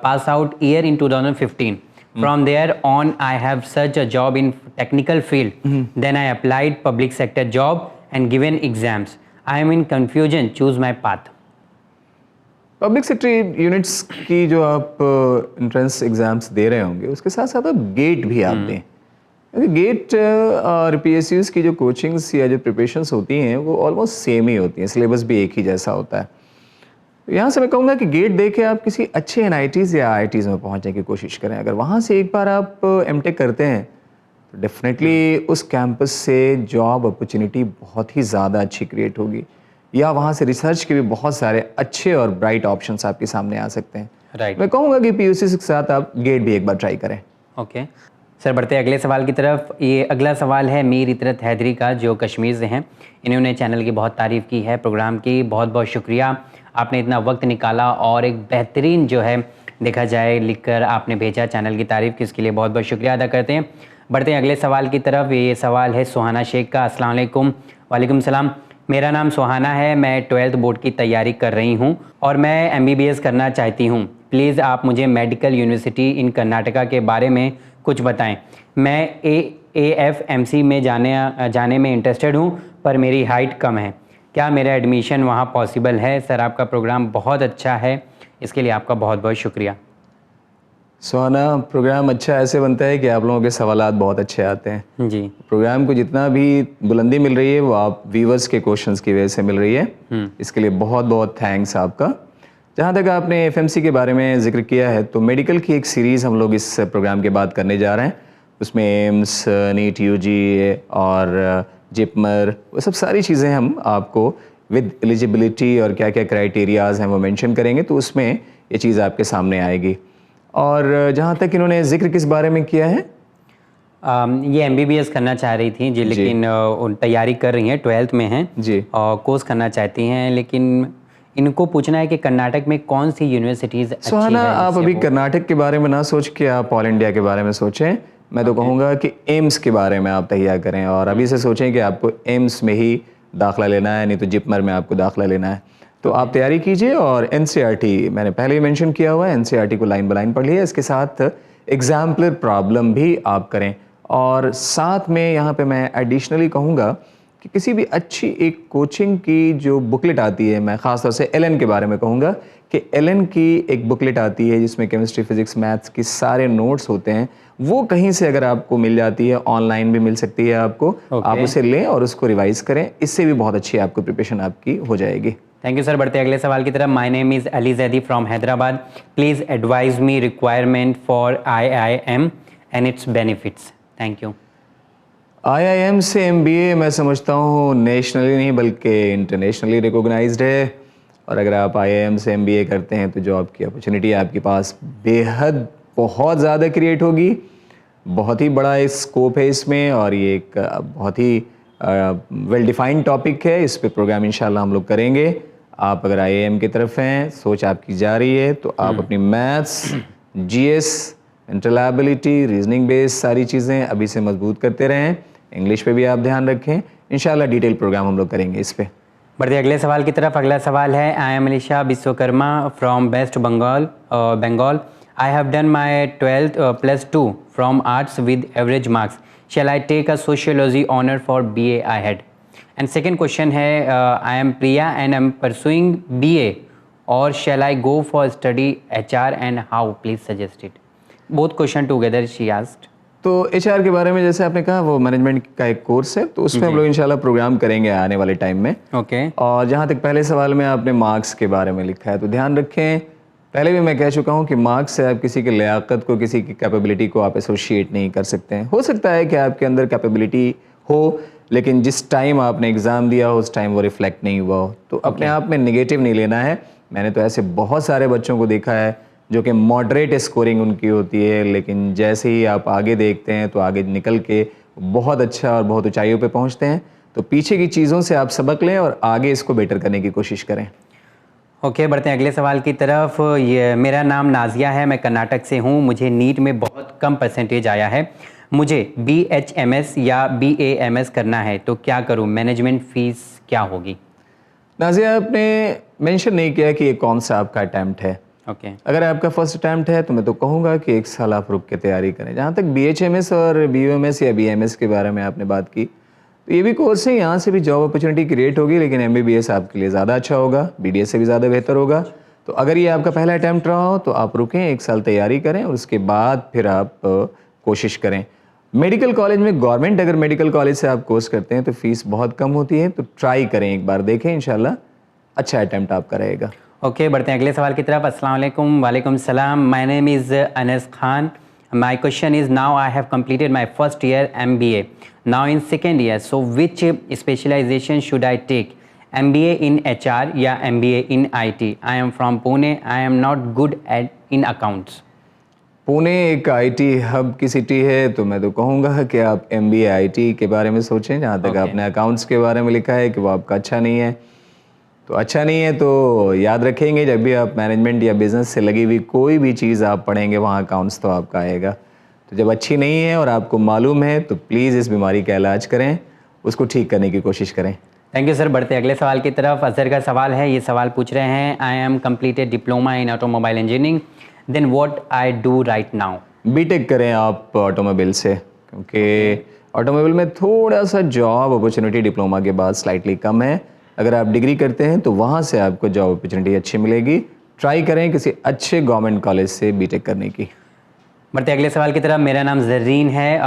pass out year in 2015. From there on, I have searched a job in technical field. Then I applied public sector job and given exams. I am in confusion. Choose my path. Public sector units की जो आप एंट्रेंस एग्ज़ाम्स दे रहे होंगे उसके साथ साथ आप गेट भी आप दें, क्योंकि गेट और PSUs की जो कोचिंग्स या जो प्रिपरेशंस होती हैं वो ऑलमोस्ट सेम ही होती हैं, सिलेबस भी एक ही जैसा होता है। तो यहाँ से मैं कहूँगा कि गेट दे के आप किसी अच्छे NITs या IITs में पहुँचने की कोशिश करें। अगर वहाँ से एक बार आप MTech करते हैं तो डेफिनेटली उस कैंपस से जॉब अपॉर्चुनिटी बहुत ही ज़्यादा अच्छी क्रिएट होगी, या वहाँ से रिसर्च के भी बहुत सारे अच्छे और ब्राइट ऑप्शंस आपके सामने आ सकते हैं। राइट। मैं कहूँगा कि PUC के साथ आप गेट भी एक बार ट्राई करें। ओके सर, बढ़ते अगले सवाल की तरफ। ये अगला सवाल है मीर इतरत हैदरी का, जो कश्मीर से हैं। इन्होंने चैनल की बहुत तारीफ़ की है, प्रोग्राम की। बहुत बहुत शुक्रिया, आपने इतना वक्त निकाला और एक बेहतरीन जो है देखा जाए लिखकर आपने भेजा चैनल की तारीफ़ की, उसके लिए बहुत बहुत शुक्रिया अदा करते हैं। बढ़ते हैं अगले सवाल की तरफ। ये सवाल है सुहाना शेख का। अस्सलाम वालेकुम। वालेकुम सलाम। मेरा नाम सुहाना है, मैं 12th बोर्ड की तैयारी कर रही हूँ और मैं MBBS करना चाहती हूँ। प्लीज़ आप मुझे मेडिकल यूनिवर्सिटी इन कर्नाटका के बारे में कुछ बताएं। मैं AFMC में जाने में इंटरेस्टेड हूँ, पर मेरी हाइट कम है। क्या मेरा एडमिशन वहाँ पॉसिबल है? सर आपका प्रोग्राम बहुत अच्छा है, इसके लिए आपका बहुत बहुत शुक्रिया। सुहाना, प्रोग्राम अच्छा ऐसे बनता है कि आप लोगों के सवालात बहुत अच्छे आते हैं जी। प्रोग्राम को जितना भी बुलंदी मिल रही है वो आप व्यूवर्स के क्वेश्चंस की वजह से मिल रही है, इसके लिए बहुत बहुत थैंक्स आपका। जहाँ तक आपने FMC के बारे में जिक्र किया है, तो मेडिकल की एक सीरीज़ हम लोग इस प्रोग्राम के बाद करने जा रहे हैं। उसमें एम्स, नीट UG और जिपमर, वो सब सारी चीज़ें हम आपको विद एलिजिबिलिटी और क्या क्या क्राइटेरियाज़ हैं वो मेंशन करेंगे, तो उसमें ये चीज़ आपके सामने आएगी। और जहाँ तक इन्होंने जिक्र किस बारे में किया है, ये MBBS करना चाह रही थी जी, लेकिन तैयारी कर रही हैं, 12th में हैं जी, और कोर्स करना चाहती हैं, लेकिन इनको पूछना है कि कर्नाटक में कौन सी यूनिवर्सिटीज़ अच्छी सुहाना, है। आप अभी कर्नाटक के बारे में ना सोच के आप ऑल इंडिया के बारे में सोचें। मैं तो कहूँगा कि एम्स के बारे में आप तैयार करें, और अभी से सोचें कि आपको एम्स में ही दाखिला लेना है, नहीं तो जिपमर में आपको दाखिला लेना है। तो आप तैयारी कीजिए, और NCERT मैंने पहले ही मेंशन किया हुआ है, NCERT को लाइन बाय लाइन पढ़ लिया, इसके साथ एग्जाम्पलर प्रॉब्लम भी आप करें। और साथ में यहाँ पे मैं एडिशनली कहूँगा कि किसी भी अच्छी एक कोचिंग की जो बुकलेट आती है, मैं ख़ास तौर से LN के बारे में कहूँगा कि LN की एक बुकलेट आती है जिसमें केमिस्ट्री, फिजिक्स, मैथ्स के सारे नोट्स होते हैं, वो कहीं से अगर आपको मिल जाती है, ऑनलाइन भी मिल सकती है आपको, आप उसे लें और उसको रिवाइज़ करें, इससे भी बहुत अच्छी आपको प्रिपरेशन आपकी हो जाएगी। Thank you sir. बढ़ते अगले सवाल की तरफ। My name is Ali Zaidi from Hyderabad. Please advise me requirement for IIM and it's benefits. Thank you. IIM से MBA मैं समझता हूँ नेशनली नहीं बल्कि इंटरनेशनली रिकॉग्नाइज्ड है, और अगर आप IIM से MBA करते हैं तो जॉब की अपॉर्चुनिटी आपके पास बेहद बहुत ज़्यादा क्रिएट होगी। बहुत ही बड़ा स्कोप है इसमें, और ये एक बहुत ही वेल डिफाइंड टॉपिक है। इस पे प्रोग्राम इंशाल्लाह हम लोग करेंगे। आप अगर IIM की तरफ हैं, सोच आपकी जा रही है, तो आप अपनी maths, GS, mental ability, reasoning based सारी चीज़ें अभी से मजबूत करते रहें। इंग्लिश पे भी आप ध्यान रखें, इंशाल्लाह डिटेल प्रोग्राम हम लोग करेंगे इस पे। बढ़ते अगले सवाल की तरफ। अगला सवाल है I am Alisha Vishwakarma from West Bengal. I have done my 12th +2 from arts with average marks. Shall I take a sociology honour for BA I had? And second question है I am Priya and I am pursuing BA, और shall I go for study HR and how? Please suggest it. Both question together she asked. तो HR के बारे में जैसे आपने कहा, वो मैनेजमेंट का एक कोर्स है, तो उसमें हम लोग इंशाल्लाह प्रोग्राम करेंगे आने वाले टाइम में। ओके। और जहाँ तक पहले सवाल में आपने मार्क्स के बारे में लिखा है, तो ध्यान रखें, पहले भी मैं कह चुका हूँ कि मार्क्स से आप किसी की लियाकत को, किसी की कैपेबिलिटी को आप एसोशिएट नहीं कर सकते हैं। हो सकता है कि आपके अंदर कैपेबिलिटी हो, लेकिन जिस टाइम आपने एग्ज़ाम दिया हो उस टाइम वो रिफ्लेक्ट नहीं हुआ हो, तो अपने आप में नेगेटिव नहीं लेना है। मैंने तो ऐसे बहुत सारे बच्चों को देखा है जो कि मॉडरेट स्कोरिंग उनकी होती है, लेकिन जैसे ही आप आगे देखते हैं तो आगे निकल के बहुत अच्छा और बहुत ऊंचाइयों पे पहुंचते हैं। तो पीछे की चीज़ों से आप सबक लें और आगे इसको बेटर करने की कोशिश करें। ओके, बढ़ते हैं अगले सवाल की तरफ। ये मेरा नाम नाजिया है, मैं कर्नाटक से हूँ। मुझे नीट में बहुत कम परसेंटेज आया है। मुझे BHMS या BAMS करना है, तो क्या करूँ? मैनेजमेंट फ़ीस क्या होगी? नाजिया, आपने मेंशन नहीं किया कि ये कौन सा आपका अटैम्प्ट है। ओके। अगर आपका फर्स्ट अटैम्प्ट है तो मैं तो कहूँगा कि 1 साल आप रुक के तैयारी करें। जहाँ तक BHMS और BUMS या BMS के बारे में आपने बात की, तो ये भी कोर्स है, यहाँ से भी जॉब अपॉर्चुनिटी क्रिएट होगी, लेकिन MBBS आपके लिए ज़्यादा अच्छा होगा, BDS से भी ज़्यादा बेहतर होगा। तो अगर ये आपका पहला अटैम्प्ट रहा हो तो आप रुकें, 1 साल तैयारी करें और उसके बाद फिर आप कोशिश करें। मेडिकल कॉलेज में, गवर्नमेंट अगर मेडिकल कॉलेज से आप कोर्स करते हैं तो फीस बहुत कम होती है, तो ट्राई करें, एक बार देखें, इंशाल्लाह अच्छा अटैम्प्ट आपका रहेगा। ओके, बढ़ते हैं अगले सवाल की तरफ। अस्सलाम वालेकुम। वालेकुम सलाम। My name is Anas Khan. My question is, now I have completed my first year MBA, now in second year, so which specialization should I take? MBA in HR या MBA in IT? I am from Pune, I am not good at in accounts. Pune एक IT हब की सिटी है, तो मैं तो कहूँगा कि आप MBA IT के बारे में सोचें। जहाँ तक आपने अकाउंट्स के बारे में लिखा है कि वो आपका अच्छा नहीं है, तो अच्छा नहीं है तो याद रखेंगे, जब भी आप मैनेजमेंट या बिज़नेस से लगी हुई कोई भी चीज़ आप पढ़ेंगे वहाँ अकाउंट्स तो आपका आएगा। तो जब अच्छी नहीं है और आपको मालूम है तो प्लीज़ इस बीमारी का इलाज करें, उसको ठीक करने की कोशिश करें। Thank you sir. बढ़ते अगले सवाल की तरफ। अजहर का सवाल है, ये सवाल पूछ रहे हैं, I am completed diploma in automobile engineering, then what I do right now? BTech करें आप ऑटोमोबाइल से, क्योंकि ऑटोमोबाइल में थोड़ा सा जॉब अपॉर्चुनिटी डिप्लोमा के बाद स्लाइटली कम है। अगर आप डिग्री करते हैं तो वहाँ से आपको जॉब अपॉर्चुनिटी अच्छी मिलेगी। ट्राई करें किसी अच्छे गवर्नमेंट कॉलेज से बीटेक करने की। बढ़ते अगले सवाल की तरफ। मेरा नाम जर्रीन है,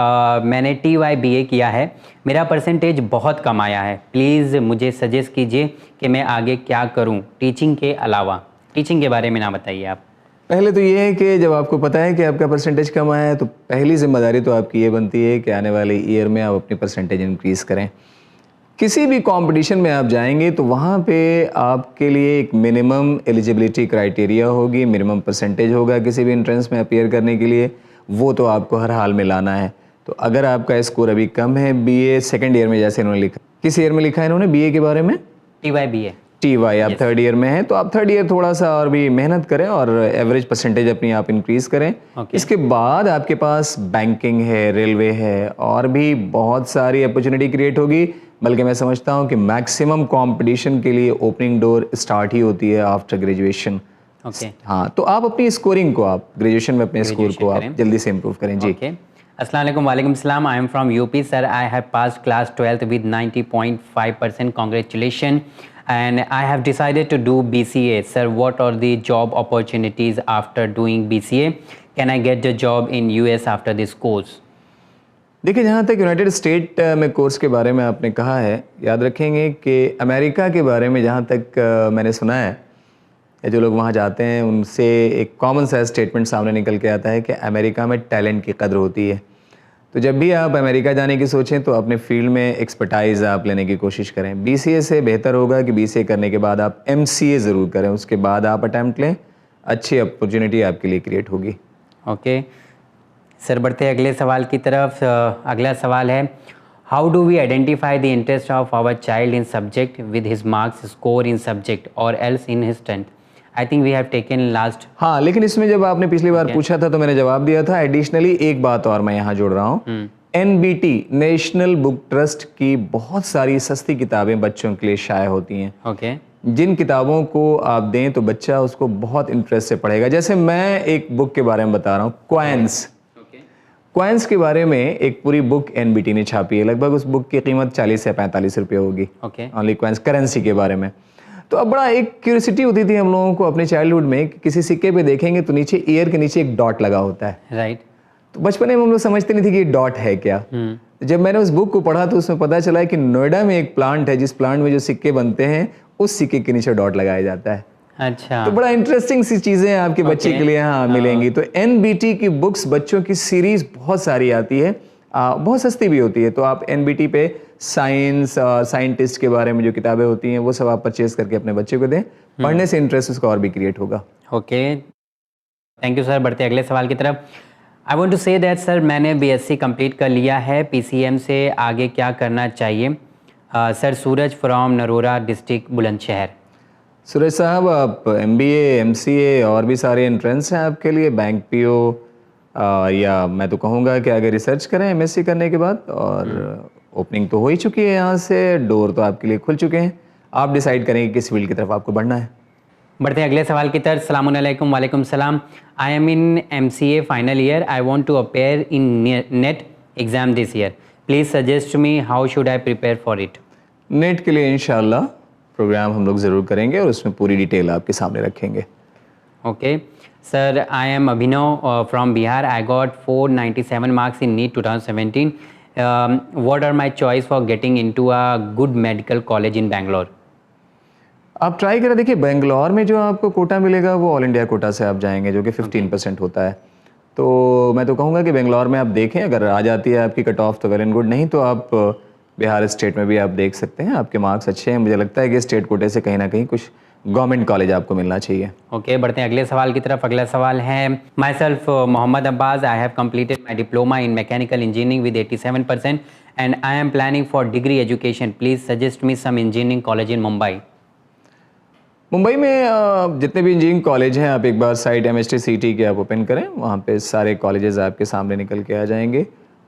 मैंने TYBA किया है, मेरा परसेंटेज बहुत कम आया है, प्लीज़ मुझे सजेस्ट कीजिए कि मैं आगे क्या करूं टीचिंग के अलावा। टीचिंग के बारे में ना बताइए आप। पहले तो ये है कि जब आपको पता है कि आपका परसेंटेज कम आया है तो पहली जिम्मेदारी तो आपकी ये बनती है कि आने वाले ईयर में आप अपनी परसेंटेज इंक्रीज़ करें। किसी भी कंपटीशन में आप जाएंगे तो वहाँ पे आपके लिए एक मिनिमम एलिजिबिलिटी क्राइटेरिया होगी, मिनिमम परसेंटेज होगा किसी भी एंट्रेंस में अपीयर करने के लिए, वो तो आपको हर हाल में लाना है। तो अगर आपका स्कोर अभी कम है, BA सेकेंड ईयर में जैसे इन्होंने लिखा, किस ईयर में लिखा है इन्होंने BA के बारे में? TYBA। आप थर्ड ईयर में हैं, तो आप थर्ड ईयर थोड़ा सा और भी मेहनत करें और एवरेज परसेंटेज अपनी आप इंक्रीज करें। इसके बाद आपके पास बैंकिंग है, रेलवे है, और भी बहुत सारी अपॉर्चुनिटी क्रिएट होगी। बल्कि मैं समझता हूँ कि मैक्सिमम कंपटीशन के लिए ओपनिंग डोर स्टार्ट ही होती है आफ्टर ग्रेजुएशन। हाँ, तो आप अपनी स्कोरिंग को, आप ग्रेजुएशन में अपने स्कोर को आप जल्दी से इम्प्रूव करें। जी। अस्सलाम वालेकुम। वालेकुम सलाम। I am from UP sir, I have pass class 12th with 90.5%, congratulation, and I have decided to do BCA. Sir, what are the job opportunities after doing BCA? Can I get a job in US after this course? देखिए, जहाँ तक यूनाइटेड स्टेट में कोर्स के बारे में आपने कहा है, याद रखेंगे कि अमेरिका के बारे में जहाँ तक मैंने सुना है, या जो लोग वहाँ जाते हैं उनसे एक कॉमन सा स्टेटमेंट सामने निकल के आता है कि अमेरिका में टैलेंट की कदर होती है। तो जब भी आप अमेरिका जाने की सोचें तो अपने फील्ड में एक्सपर्टाइज आप लेने की कोशिश करें। BCA से बेहतर होगा कि BCA करने के बाद आप MCA ज़रूर करें, उसके बाद आप अटैम्प्ट लें, अच्छी अपॉर्चुनिटी आपके लिए क्रिएट होगी। ओके सर, बढ़ते अगले सवाल की तरफ। अगला सवाल है, how do we identify the interest of our child in subject with his marks score in subject और else in his strength? I think we have taken last. हाँ, लेकिन इसमें जब आपने पिछली बार पूछा था तो मैंने जवाब दिया था। एडिशनली एक बात और मैं यहाँ जोड़ रहा हूँ, NBT नेशनल बुक ट्रस्ट की बहुत सारी सस्ती किताबें बच्चों के लिए शाया होती हैं। जिन किताबों को आप दें तो बच्चा उसको बहुत इंटरेस्ट से पढ़ेगा। जैसे मैं एक बुक के बारे में बता रहा हूँ, क्वाइंस के बारे में एक पूरी बुक NBT ने छापी है। लगभग उस बुक की कीमत 40 से 45 रुपये होगी, ओनली क्वाइंस, करेंसी के बारे में। तो अब बड़ा एक क्यूरियोसिटी होती थी हम लोगों को अपने चाइल्डहुड में कि किसी सिक्के पे देखेंगे तो नीचे ईयर के नीचे एक डॉट लगा होता है, राइट। तो बचपन में हम लोग समझते नहीं थे कि ये डॉट है क्या। जब मैंने उस बुक को पढ़ा तो उसमें पता चला कि नोएडा में एक प्लांट है, जिस प्लांट में जो सिक्के बनते हैं उस सिक्के के नीचे डॉट लगाया जाता है। अच्छा, तो बड़ा इंटरेस्टिंग सी चीज़ें आपके बच्चे के लिए यहाँ मिलेंगी। तो NBT की बुक्स, बच्चों की सीरीज बहुत सारी आती है, बहुत सस्ती भी होती है। तो आप NBT पे साइंस, साइंटिस्ट के बारे में जो किताबें होती हैं वो सब आप परचेज करके अपने बच्चे को दें। पढ़ने से इंटरेस्ट उसका और भी क्रिएट होगा। Okay, thank you sir. बढ़ते अगले सवाल की तरफ। I want to say that sir, मैंने BSc कंप्लीट कर लिया है, PCM से आगे क्या करना चाहिए? Sir, Suraj from Narora district Bulandshahr. Suraj साहब, आप MBA, MCA और भी सारे एंट्रेंस हैं आपके लिए, बैंक PO, या मैं तो कहूँगा कि अगर रिसर्च करें MSc करने के बाद, और ओपनिंग तो हो ही चुकी है, यहाँ से डोर तो आपके लिए खुल चुके हैं। आप डिसाइड करेंगे किस फील्ड की तरफ आपको बढ़ना है। बढ़ते हैं अगले सवाल की तरफ। सलामुअलैकुम, वालेकुम सलाम। I am in MCA final year. I want to appear in NET exam this year. Please suggest me how should I prepare for it. NET के लिए इंशाल्लाह प्रोग्राम हम लोग ज़रूर करेंगे और उसमें पूरी डिटेल आपके सामने रखेंगे। Okay sir, I am Abhinav from Bihar. I got 497 marks in NEET 2017। What are my choice for getting into a good medical college in Bangalore. आप ट्राई करें, देखिए बेंगलोर में जो आपको कोटा मिलेगा वो ऑल इंडिया कोटा से आप जाएंगे, जो कि 15% होता है। तो मैं तो कहूँगा कि बेंगलोर में आप देखें, अगर आ जाती है आपकी कट ऑफ तो वेल एंड गुड, नहीं तो आप बिहार स्टेट में भी आप देख सकते हैं। आपके मार्क्स अच्छे हैं, मुझे लगता है कि स्टेट कोटे से कहीं ना कहीं कुछ गवर्नमेंट कॉलेज आपको मिलना चाहिए। ओके, बढ़ते हैं अगले सवाल की तरफ। अगला सवाल है, myself Mohammad Abbas. I have completed my diploma in mechanical engineering with 87% and I am planning for degree education. Please suggest me some engineering college in Mumbai. Mumbai में जितने भी इंजीनियरिंग कॉलेज हैं, आप एक बार साइट MST-CT की आप ओपन करें, वहाँ पे सारे कॉलेजेस आपके सामने निकल के आ जाएंगे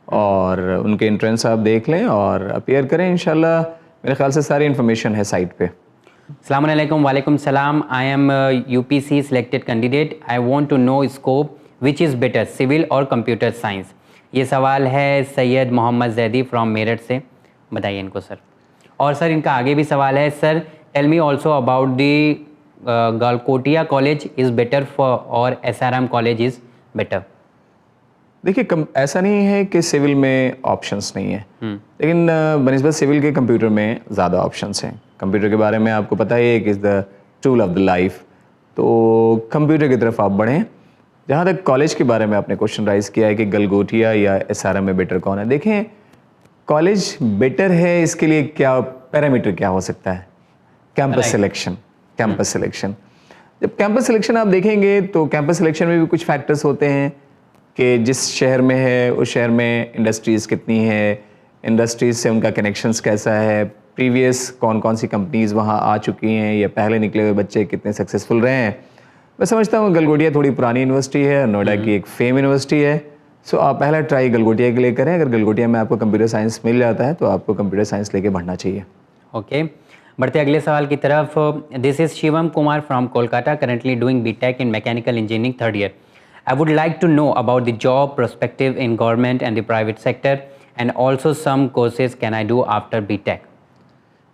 और उनके एंट्रेंस आप देख लें और अपीयर करें इंशाल्लाह। मेरे ख्याल से सारी इन्फॉर्मेशन है साइट पे। अस्सलाम वालेकुम, वालेकुम सलाम। I am UPC selected candidate. I want to know scope which is better, civil और कंप्यूटर साइंस। ये सवाल है सैयद मोहम्मद जैदी फ्रॉम मेरठ से। बताइए इनको सर। और सर इनका आगे भी सवाल है, sir tell me also about the Galgotia college is better for और SRM कॉलेज इज़ बेटर। देखिए, ऐसा नहीं है कि सिविल में ऑप्शंस नहीं है, लेकिन बनिस्बत सिविल के कंप्यूटर में ज़्यादा ऑप्शंस हैं। कंप्यूटर के बारे में आपको पता ही है कि is the tool of the life, तो कंप्यूटर की तरफ आप बढ़ें। जहाँ तक कॉलेज के बारे में आपने क्वेश्चन राइज किया है कि गलगोटिया या SRM में बेटर कौन है, देखें कॉलेज बेटर है इसके लिए क्या पैरामीटर क्या हो सकता है? Campus selection. कैंपस सिलेक्शन, जब कैंपस सिलेक्शन आप देखेंगे तो कैंपस सिलेक्शन में भी कुछ फैक्टर्स होते हैं कि जिस शहर में है उस शहर में इंडस्ट्रीज़ कितनी है, इंडस्ट्रीज़ से उनका कनेक्शंस कैसा है, प्रीवियस कौन कौन सी कंपनीज़ वहाँ आ चुकी हैं या पहले निकले हुए बच्चे कितने सक्सेसफुल रहे हैं। मैं समझता हूँ गलगोटिया थोड़ी पुरानी यूनिवर्सिटी है, नोएडा की एक फेम यूनिवर्सिटी है। सो आप पहला ट्राई गलगोटिया के लिए करें। अगर गलगोटिया में आपको कंप्यूटर साइंस मिल जाता है तो आपको कंप्यूटर साइंस लेके बढ़ना चाहिए। ओके, बढ़ते अगले सवाल की तरफ। This is Shivam Kumar from Kolkata, currently doing BTech in mechanical engineering 3rd year. I would like to know about the job prospective in government and the private sector and also some courses can I do after BTech।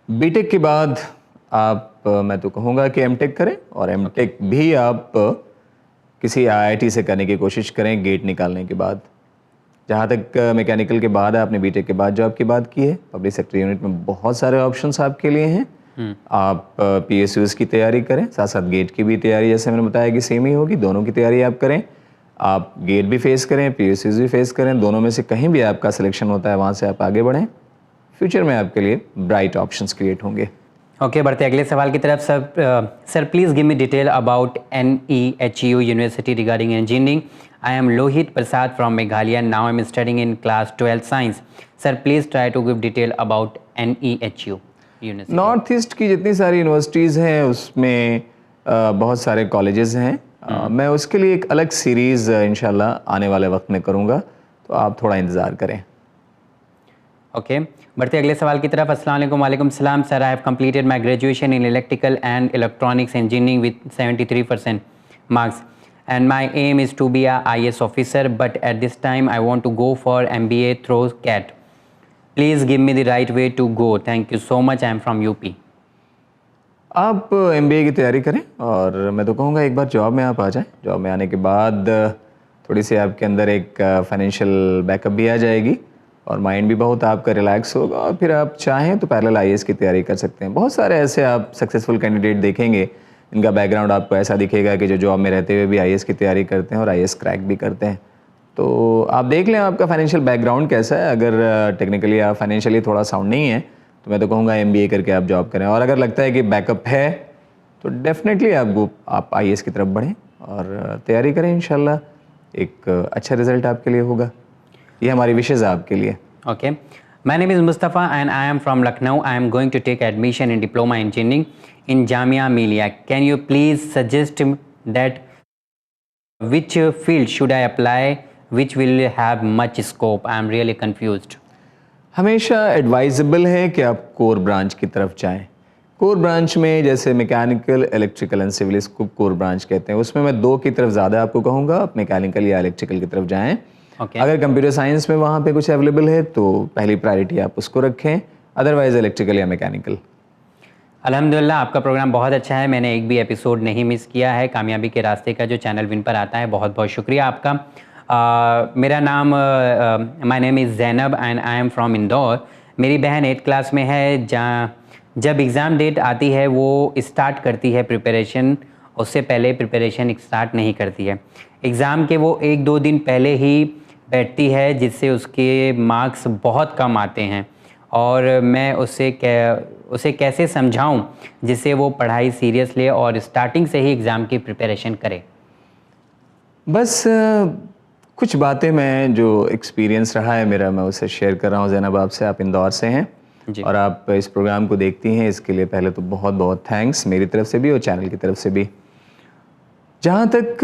BTech के बाद आप मैं तो कहूँगा कि MTech करें, और MTech भी आप किसी IIT से करने की कोशिश करें गेट निकालने के बाद। जहाँ तक मैकेनिकल के बाद आपने BTech के बाद जॉब की बात की है, पब्लिक सेक्टर यूनिट में बहुत सारे ऑप्शंस आपके लिए हैं। आप PSUs की तैयारी करें, साथ साथ गेट की भी तैयारी, जैसे मैंने बताया कि सेम ही होगी, दोनों की तैयारी आप करें। आप गेट भी फेस करें, PSUs भी फेस करें, दोनों में से कहीं भी आपका सिलेक्शन होता है वहाँ से आप आगे बढ़ें। फ्यूचर में आपके लिए ब्राइट ऑप्शंस क्रिएट होंगे। ओके, बढ़ते अगले सवाल की तरफ। Sir please give me detail about NEHU university regarding engineering. I am Lohit Prasad from Meghalaya, now I am studying in class 12 science. Sir please try to give detail about NEHU university. North east की जितनी सारी यूनिवर्सिटीज़ हैं उसमें बहुत सारे कॉलेजेस हैं। मैं उसके लिए एक अलग सीरीज़ इंशाल्लाह आने वाले वक्त में करूँगा, तो आप थोड़ा इंतज़ार करें। ओके, बढ़ते अगले सवाल की तरफ। अस्सलाम वालेकुम, वालेकुम सलाम। Sir I have completed my graduation in electrical and electronics engineering with 73% marks and my aim is to be a IAS officer, but at this time I want to go for MBA through CAT। Please give me the right way to go. Thank you so much. I am from UP। आप MBA की तैयारी करें और मैं तो कहूँगा एक बार जॉब में आप आ जाएं। जॉब में आने के बाद थोड़ी सी आपके अंदर एक फाइनेंशियल बैकअप भी आ जाएगी और माइंड भी बहुत आपका रिलैक्स होगा, और फिर आप चाहें तो पैरेलल IAS की तैयारी कर सकते हैं। बहुत सारे ऐसे आप सक्सेसफुल कैंडिडेट देखेंगे, इनका बैकग्राउंड आपको ऐसा दिखेगा कि जो जॉब में रहते हुए भी IAS की तैयारी करते हैं और IAS क्रैक भी करते हैं। तो आप देख लें आपका फाइनेंशियल बैकग्राउंड कैसा है। अगर टेक्निकली आप फाइनेंशियली थोड़ा साउंड नहीं है तो मैं तो कहूँगा MBA करके आप जॉब करें, और अगर लगता है कि बैकअप है तो डेफिनेटली आप IAS की तरफ बढ़ें और तैयारी करें। इंशाल्लाह एक अच्छा रिजल्ट आपके लिए होगा। ये हमारी विशेज़ है आपके लिए। Okay, My name is Mustafa and I am from Lucknow. I am going to take admission in diploma engineering in Jamia Millia. Can you please suggest that which field should I apply, which will have much scope? I am really confused. हमेशा एडवाइजेबल है कि आप कोर ब्रांच की तरफ जाएं। कोर ब्रांच में जैसे मैकेनिकल, इलेक्ट्रिकल एंड सिविल, इसको कोर ब्रांच कहते हैं। उसमें मैं 2 की तरफ ज़्यादा आपको कहूँगा, आप मैकेनिकल या इलेक्ट्रिकल की तरफ जाएं। Okay. अगर कंप्यूटर साइंस में वहाँ पे कुछ अवेलेबल है तो पहली प्रायोरिटी आप उसको रखें, अदरवाइज इलेक्ट्रिकल या मैकेनिकल। अल्हम्दुलिल्लाह, आपका प्रोग्राम बहुत अच्छा है। मैंने एक भी एपिसोड नहीं मिस किया है। कामयाबी के रास्ते का जो चैनल विन पर आता है, बहुत बहुत शुक्रिया आपका। मेरा नाम my name is Zainab and I am from Indore. मेरी बहन 8th क्लास में है। जब एग्ज़ाम डेट आती है वो स्टार्ट करती है प्रिपरेशन, उससे पहले प्रिपरेशन स्टार्ट नहीं करती है। एग्ज़ाम के वो 1-2 दिन पहले ही बैठती है, जिससे उसके मार्क्स बहुत कम आते हैं और मैं उसे कैसे समझाऊं जिससे वो पढ़ाई सीरियस ले और स्टार्टिंग से ही एग्ज़ाम की प्रिपरेशन करे। बस कुछ बातें मैं जो एक्सपीरियंस रहा है मेरा, मैं उसे शेयर कर रहा हूँ। ज़ैनब, आपसे, आप इंदौर से हैं जी। और आप इस प्रोग्राम को देखती हैं, इसके लिए पहले तो बहुत बहुत थैंक्स मेरी तरफ से भी और चैनल की तरफ से भी। जहाँ तक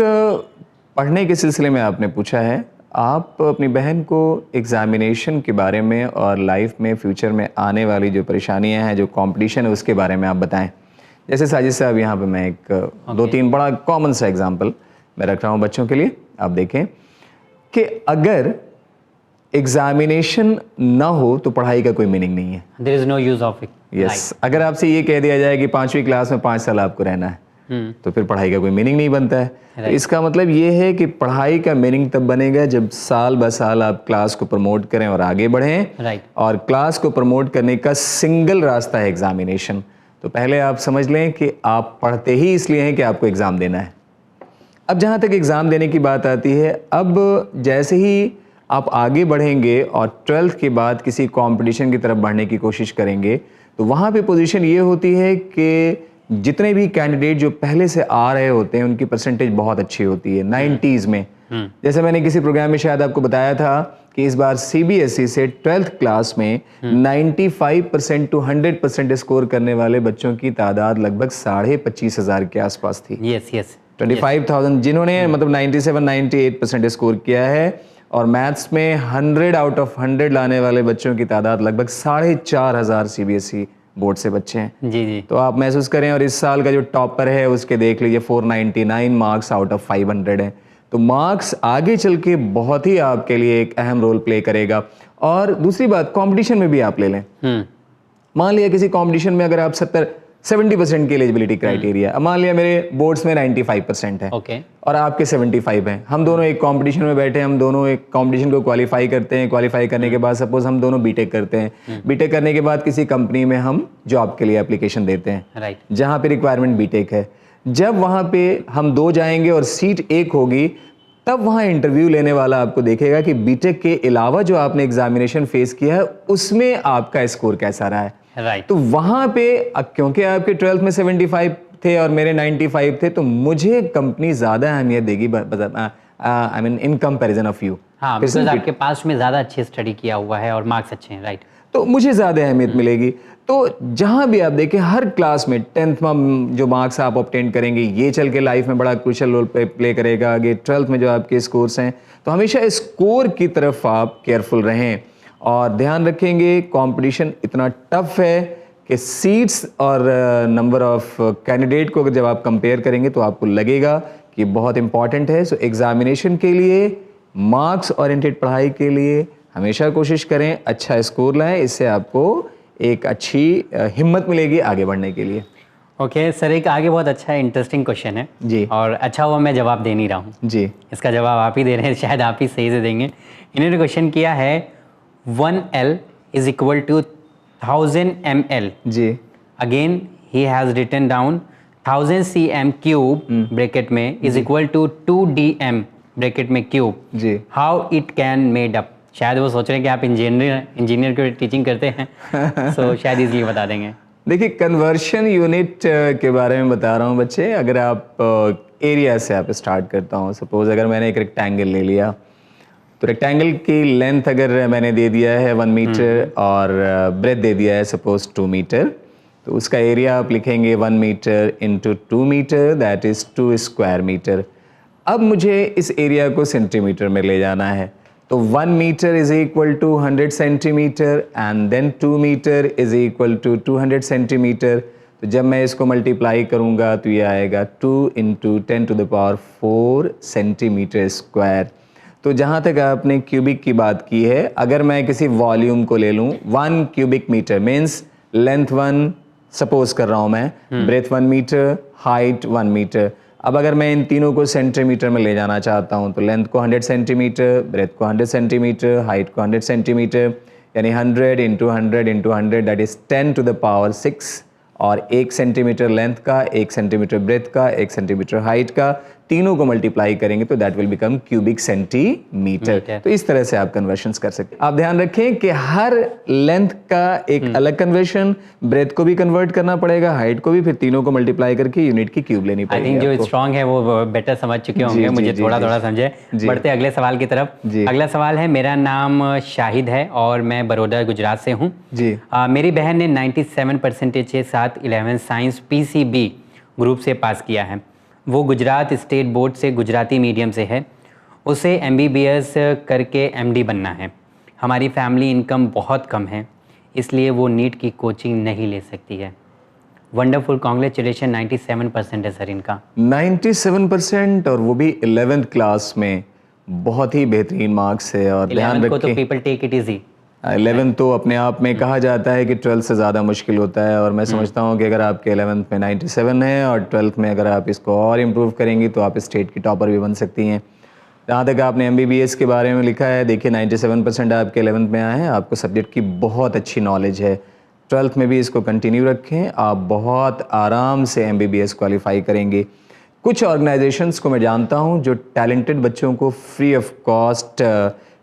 पढ़ने के सिलसिले में आपने पूछा है, आप अपनी बहन को एग्ज़ामिनेशन के बारे में और लाइफ में फ्यूचर में आने वाली जो परेशानियां हैं, जो कंपटीशन है, उसके बारे में आप बताएं। जैसे साजिद साहब, यहाँ पे मैं एक 2-3 बड़ा कॉमन सा एग्जांपल मैं रख रहा हूँ बच्चों के लिए। आप देखें कि अगर एग्ज़ामिनेशन ना हो तो पढ़ाई का कोई मीनिंग नहीं है। There is no use of it. Yes, अगर आपसे ये कह दिया जाए कि 5वीं क्लास में 5 साल आपको रहना है, तो फिर पढ़ाई का कोई मीनिंग नहीं बनता है। तो इसका मतलब ये है कि पढ़ाई का मीनिंग तब बनेगा जब साल ब साल आप क्लास को प्रमोट करें और आगे बढ़ें। और क्लास को प्रमोट करने का सिंगल रास्ता है एग्जामिनेशन। तो पहले आप समझ लें कि आप पढ़ते ही इसलिए हैं कि आपको एग्ज़ाम देना है। अब जहाँ तक एग्ज़ाम देने की बात आती है, अब जैसे ही आप आगे बढ़ेंगे और 12th के बाद किसी कंपटीशन की तरफ बढ़ने की कोशिश करेंगे, तो वहाँ पे पोजीशन ये होती है कि जितने भी कैंडिडेट जो पहले से आ रहे होते हैं उनकी परसेंटेज बहुत अच्छी होती है 90s में। जैसे मैंने किसी प्रोग्राम में शायद आपको बताया था कि इस बार CBSE से 12th क्लास में 95% to 100% स्कोर करने वाले बच्चों की तादाद लगभग 25,500 के आसपास थी। यस 25,000 जिन्होंने मतलब 97-98% स्कोर किया है। और मैथ्स में 100 out of 100 लाने वाले बच्चों की तादाद लगभग 4,500 CBSE बोर्ड से बच्चे हैं। जी। तो आप महसूस करें, और इस साल का जो टॉपर है उसके देख लीजिए 499 मार्क्स आउट ऑफ 500 हैं। तो मार्क्स आगे चल के बहुत ही आपके लिए एक अहम रोल प्ले करेगा। और दूसरी बात, कंपटीशन में भी आप ले लें। मान लिया किसी कंपटीशन में अगर आप 70% की एलिजिबिलिटी क्राइटेरिया, मान लिया मेरे बोर्ड्स में 95% है और आपके 75 हैं, हम दोनों एक कंपटीशन में बैठे, हम दोनों एक कंपटीशन को क्वालिफाई करते हैं। क्वालिफाई करने के बाद सपोज हम दोनों बीटेक करते हैं। बीटेक करने के बाद किसी कंपनी में हम जॉब के लिए एप्लीकेशन देते हैं, जहाँ पे रिक्वायरमेंट बीटेक है। जब वहाँ पे हम 2 जाएंगे और सीट 1 होगी, तब वहाँ इंटरव्यू लेने वाला आपको देखेगा कि बीटेक के अलावा जो आपने एग्जामिनेशन फेस किया है उसमें आपका स्कोर कैसा रहा है। तो वहाँ पे क्योंकि आपके 12th में 75 थे और मेरे 95 थे, तो मुझे कंपनी ज़्यादा अहमियत देगी, I mean in comparison of you. हाँ, बिकॉज़ आपके पास में ज़्यादा अच्छी स्टडी किया हुआ है और मार्क्स अच्छे हैं, राइट। तो मुझे ज़्यादा अहमियत मिलेगी। तो जहाँ भी आप देखें, हर क्लास में 10th में जो मार्क्स आप ऑब्टेन करेंगे, ये चल के लाइफ में बड़ा क्रूशियल रोल प्ले करेगा। आगे 12th में जो आपके स्कोर्स हैं, तो हमेशा स्कोर की तरफ आप केयरफुल रहें और ध्यान रखेंगे। कंपटीशन इतना टफ है कि सीट्स और नंबर ऑफ कैंडिडेट को अगर जब आप कंपेयर करेंगे तो आपको लगेगा कि बहुत इंपॉर्टेंट है। सो एग्जामिनेशन के लिए, मार्क्स ओरिएंटेड पढ़ाई के लिए हमेशा कोशिश करें अच्छा स्कोर लाएं। इससे आपको एक अच्छी हिम्मत मिलेगी आगे बढ़ने के लिए। ओके सर, एक आगे बहुत अच्छा इंटरेस्टिंग क्वेश्चन है जी, और अच्छा हुआ मैं जवाब दे नहीं रहा हूँ जी। इसका जवाब आप ही दे रहे हैं, शायद आप ही सही से देंगे। इन्होंने क्वेश्चन किया है 1L is equal to 1000 ml। जी। Again he has written down 1000 cm cube bracket में is equal to 2dm bracket में क्यूब। जी। How it can made up. शायद वो सोच रहे हैं कि आप इंजीनियर की टीचिंग करते हैं, सो शायद इसलिए बता देंगे। देखिए, कन्वर्शन यूनिट के बारे में बता रहा हूँ बच्चे। अगर आप एरिया से आप स्टार्ट करता हूँ, सपोज अगर मैंने एक रेक्टेंगल ले लिया तो रेक्टेंगल की लेंथ अगर मैंने दे दिया है 1 मीटर और ब्रेथ दे दिया है सपोज 2 मीटर, तो उसका एरिया आप लिखेंगे 1 metre into 2 metre, that is 2 square metre. अब मुझे इस एरिया को सेंटीमीटर में ले जाना है, तो 1 metre is equal to 100 centimetre and then 2 metre is equal to 200 centimetre. तो जब मैं इसको मल्टीप्लाई करूंगा तो ये आएगा 2 इंटू 10⁴ सेंटीमीटर स्क्वायर। तो जहाँ तक आपने क्यूबिक की बात की है, अगर मैं किसी वॉल्यूम को ले लूँ 1 cubic metre means length 1 suppose कर रहा हूँ मैं, ब्रेथ 1 मीटर, हाइट 1 मीटर। अब अगर मैं इन तीनों को सेंटीमीटर में ले जाना चाहता हूँ तो लेंथ को 100 सेंटीमीटर, ब्रेथ को 100 सेंटीमीटर, हाइट को 100 सेंटीमीटर, यानी 100 इंटू 100 इंटू 100 दैट इज़ 10⁶, और 1 सेंटीमीटर लेंथ का, 1 सेंटीमीटर ब्रेथ का, 1 सेंटीमीटर हाइट का, तीनों को मल्टीप्लाई करेंगे तो that will become cubic centimetre. तो इस तरह से आप कन्वर्शंस कर सकते हैं। आप ध्यान रखें कि हर लेंथ का एक अलग कन्वर्शन, ब्रेथ को भी कन्वर्ट करना पड़ेगा, हाइट को भी, फिर तीनों को मल्टीप्लाई करके यूनिट की क्यूब लेनी पड़ेगी। आई थिंक जो स्ट्रांग है वो बेटर समझ चुके होंगे, मुझे थोड़ा थोड़ा समझे। बढ़ते अगले सवाल की तरफ। अगला सवाल है, मेरा नाम शाहिद है और मैं बड़ौदा गुजरात से हूँ जी। मेरी बहन ने 97% के साथ 11th साइंस PCB ग्रुप से पास किया है। वो गुजरात स्टेट बोर्ड से गुजराती मीडियम से है। उसे MBBS करके MD बनना है। हमारी फैमिली इनकम बहुत कम है, इसलिए वो नीट की कोचिंग नहीं ले सकती है। वंडरफुल, कॉन्ग्रेचुलेशन, 97% है सर इनका। 97% और वो भी 11th क्लास में, बहुत ही बेहतरीन मार्क्स है। और ध्यान को तो रखें people take it easy. 11th तो अपने आप में कहा जाता है कि 12th से ज़्यादा मुश्किल होता है, और मैं समझता हूँ कि अगर आपके 11th में 97 है और 12th में अगर आप इसको और इम्प्रूव करेंगी तो आप स्टेट की टॉपर भी बन सकती हैं। जहाँ तक आपने MBBS के बारे में लिखा है, देखिए 97% आपके 11th में आए हैं, आपको सब्जेक्ट की बहुत अच्छी नॉलेज है। 12th में भी इसको कंटिन्यू रखें, आप बहुत आराम से MBBS क्वालिफाई करेंगे। कुछ ऑर्गेनाइजेशंस को मैं जानता हूँ जो टैलेंटेड बच्चों को फ्री ऑफ कॉस्ट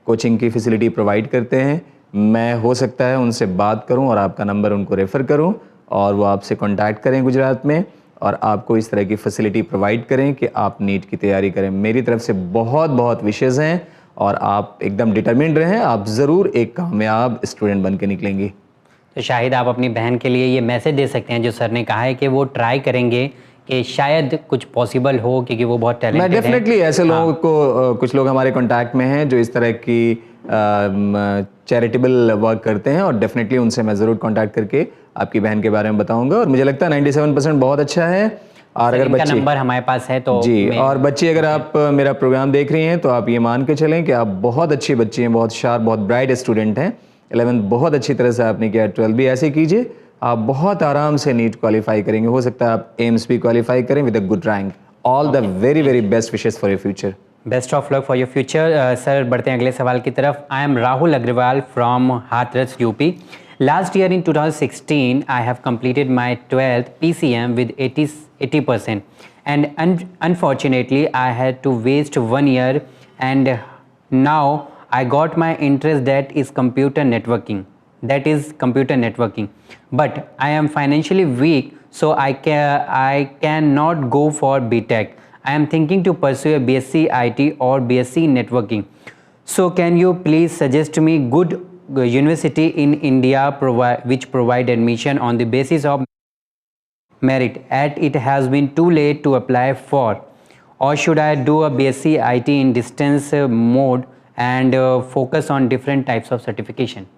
कोचिंग की फैसिलिटी प्रोवाइड करते हैं। मैं हो सकता है उनसे बात करूं और आपका नंबर उनको रेफ़र करूं और वो आपसे कांटेक्ट करें गुजरात में, और आपको इस तरह की फैसिलिटी प्रोवाइड करें कि आप नीट की तैयारी करें। मेरी तरफ से बहुत बहुत विशेज़ हैं और आप एकदम डिटर्मिन्ड रहें, आप ज़रूर एक कामयाब स्टूडेंट बन के निकलेंगी। तो शाहिद, आप अपनी बहन के लिए ये मैसेज दे सकते हैं जो सर ने कहा है कि वो ट्राई करेंगे कि शायद कुछ पॉसिबल हो, क्योंकि वो बहुत टैलेंटेड हैं। मैं डेफिनेटली ऐसे लोगों को, कुछ लोग हमारे कॉन्टैक्ट में हैं जो इस तरह की चैरिटेबल वर्क करते हैं, और डेफिनेटली उनसे मैं ज़रूर कांटेक्ट करके आपकी बहन के बारे में बताऊंगा। और मुझे लगता है 97% बहुत अच्छा है। और अगर बच्चे, नंबर हमारे पास है तो जी, और बच्चे अगर आप मेरा प्रोग्राम देख रही हैं तो आप ये मान के चलें कि आप बहुत अच्छी बच्ची हैं, बहुत शार्प, बहुत ब्राइट स्टूडेंट हैं। 11th बहुत अच्छी तरह से आपने किया, 12th भी ऐसे कीजिए, आप बहुत आराम से नीट क्वालिफाई करेंगे। हो सकता है आप एम्स भी क्वालिफाई करें with a good rank. All the very very best wishes for your future. Best of luck for your future. Sir, बढ़ते हैं अगले सवाल की तरफ। I am Rahul Agrawal from Hathras UP। Last year in 2016 I have completed my 12th PCM with 80% and unfortunately I had to waste 1 year, and now I got my interest that is computer networking. But I am financially weak, so I cannot go for BTech. I am thinking to pursue a BSc IT or BSc networking. So can you please suggest me good university in India which provide admission on the basis of merit, as it has been too late to apply for, or should I do a BSc IT in distance mode and focus on different types of certification?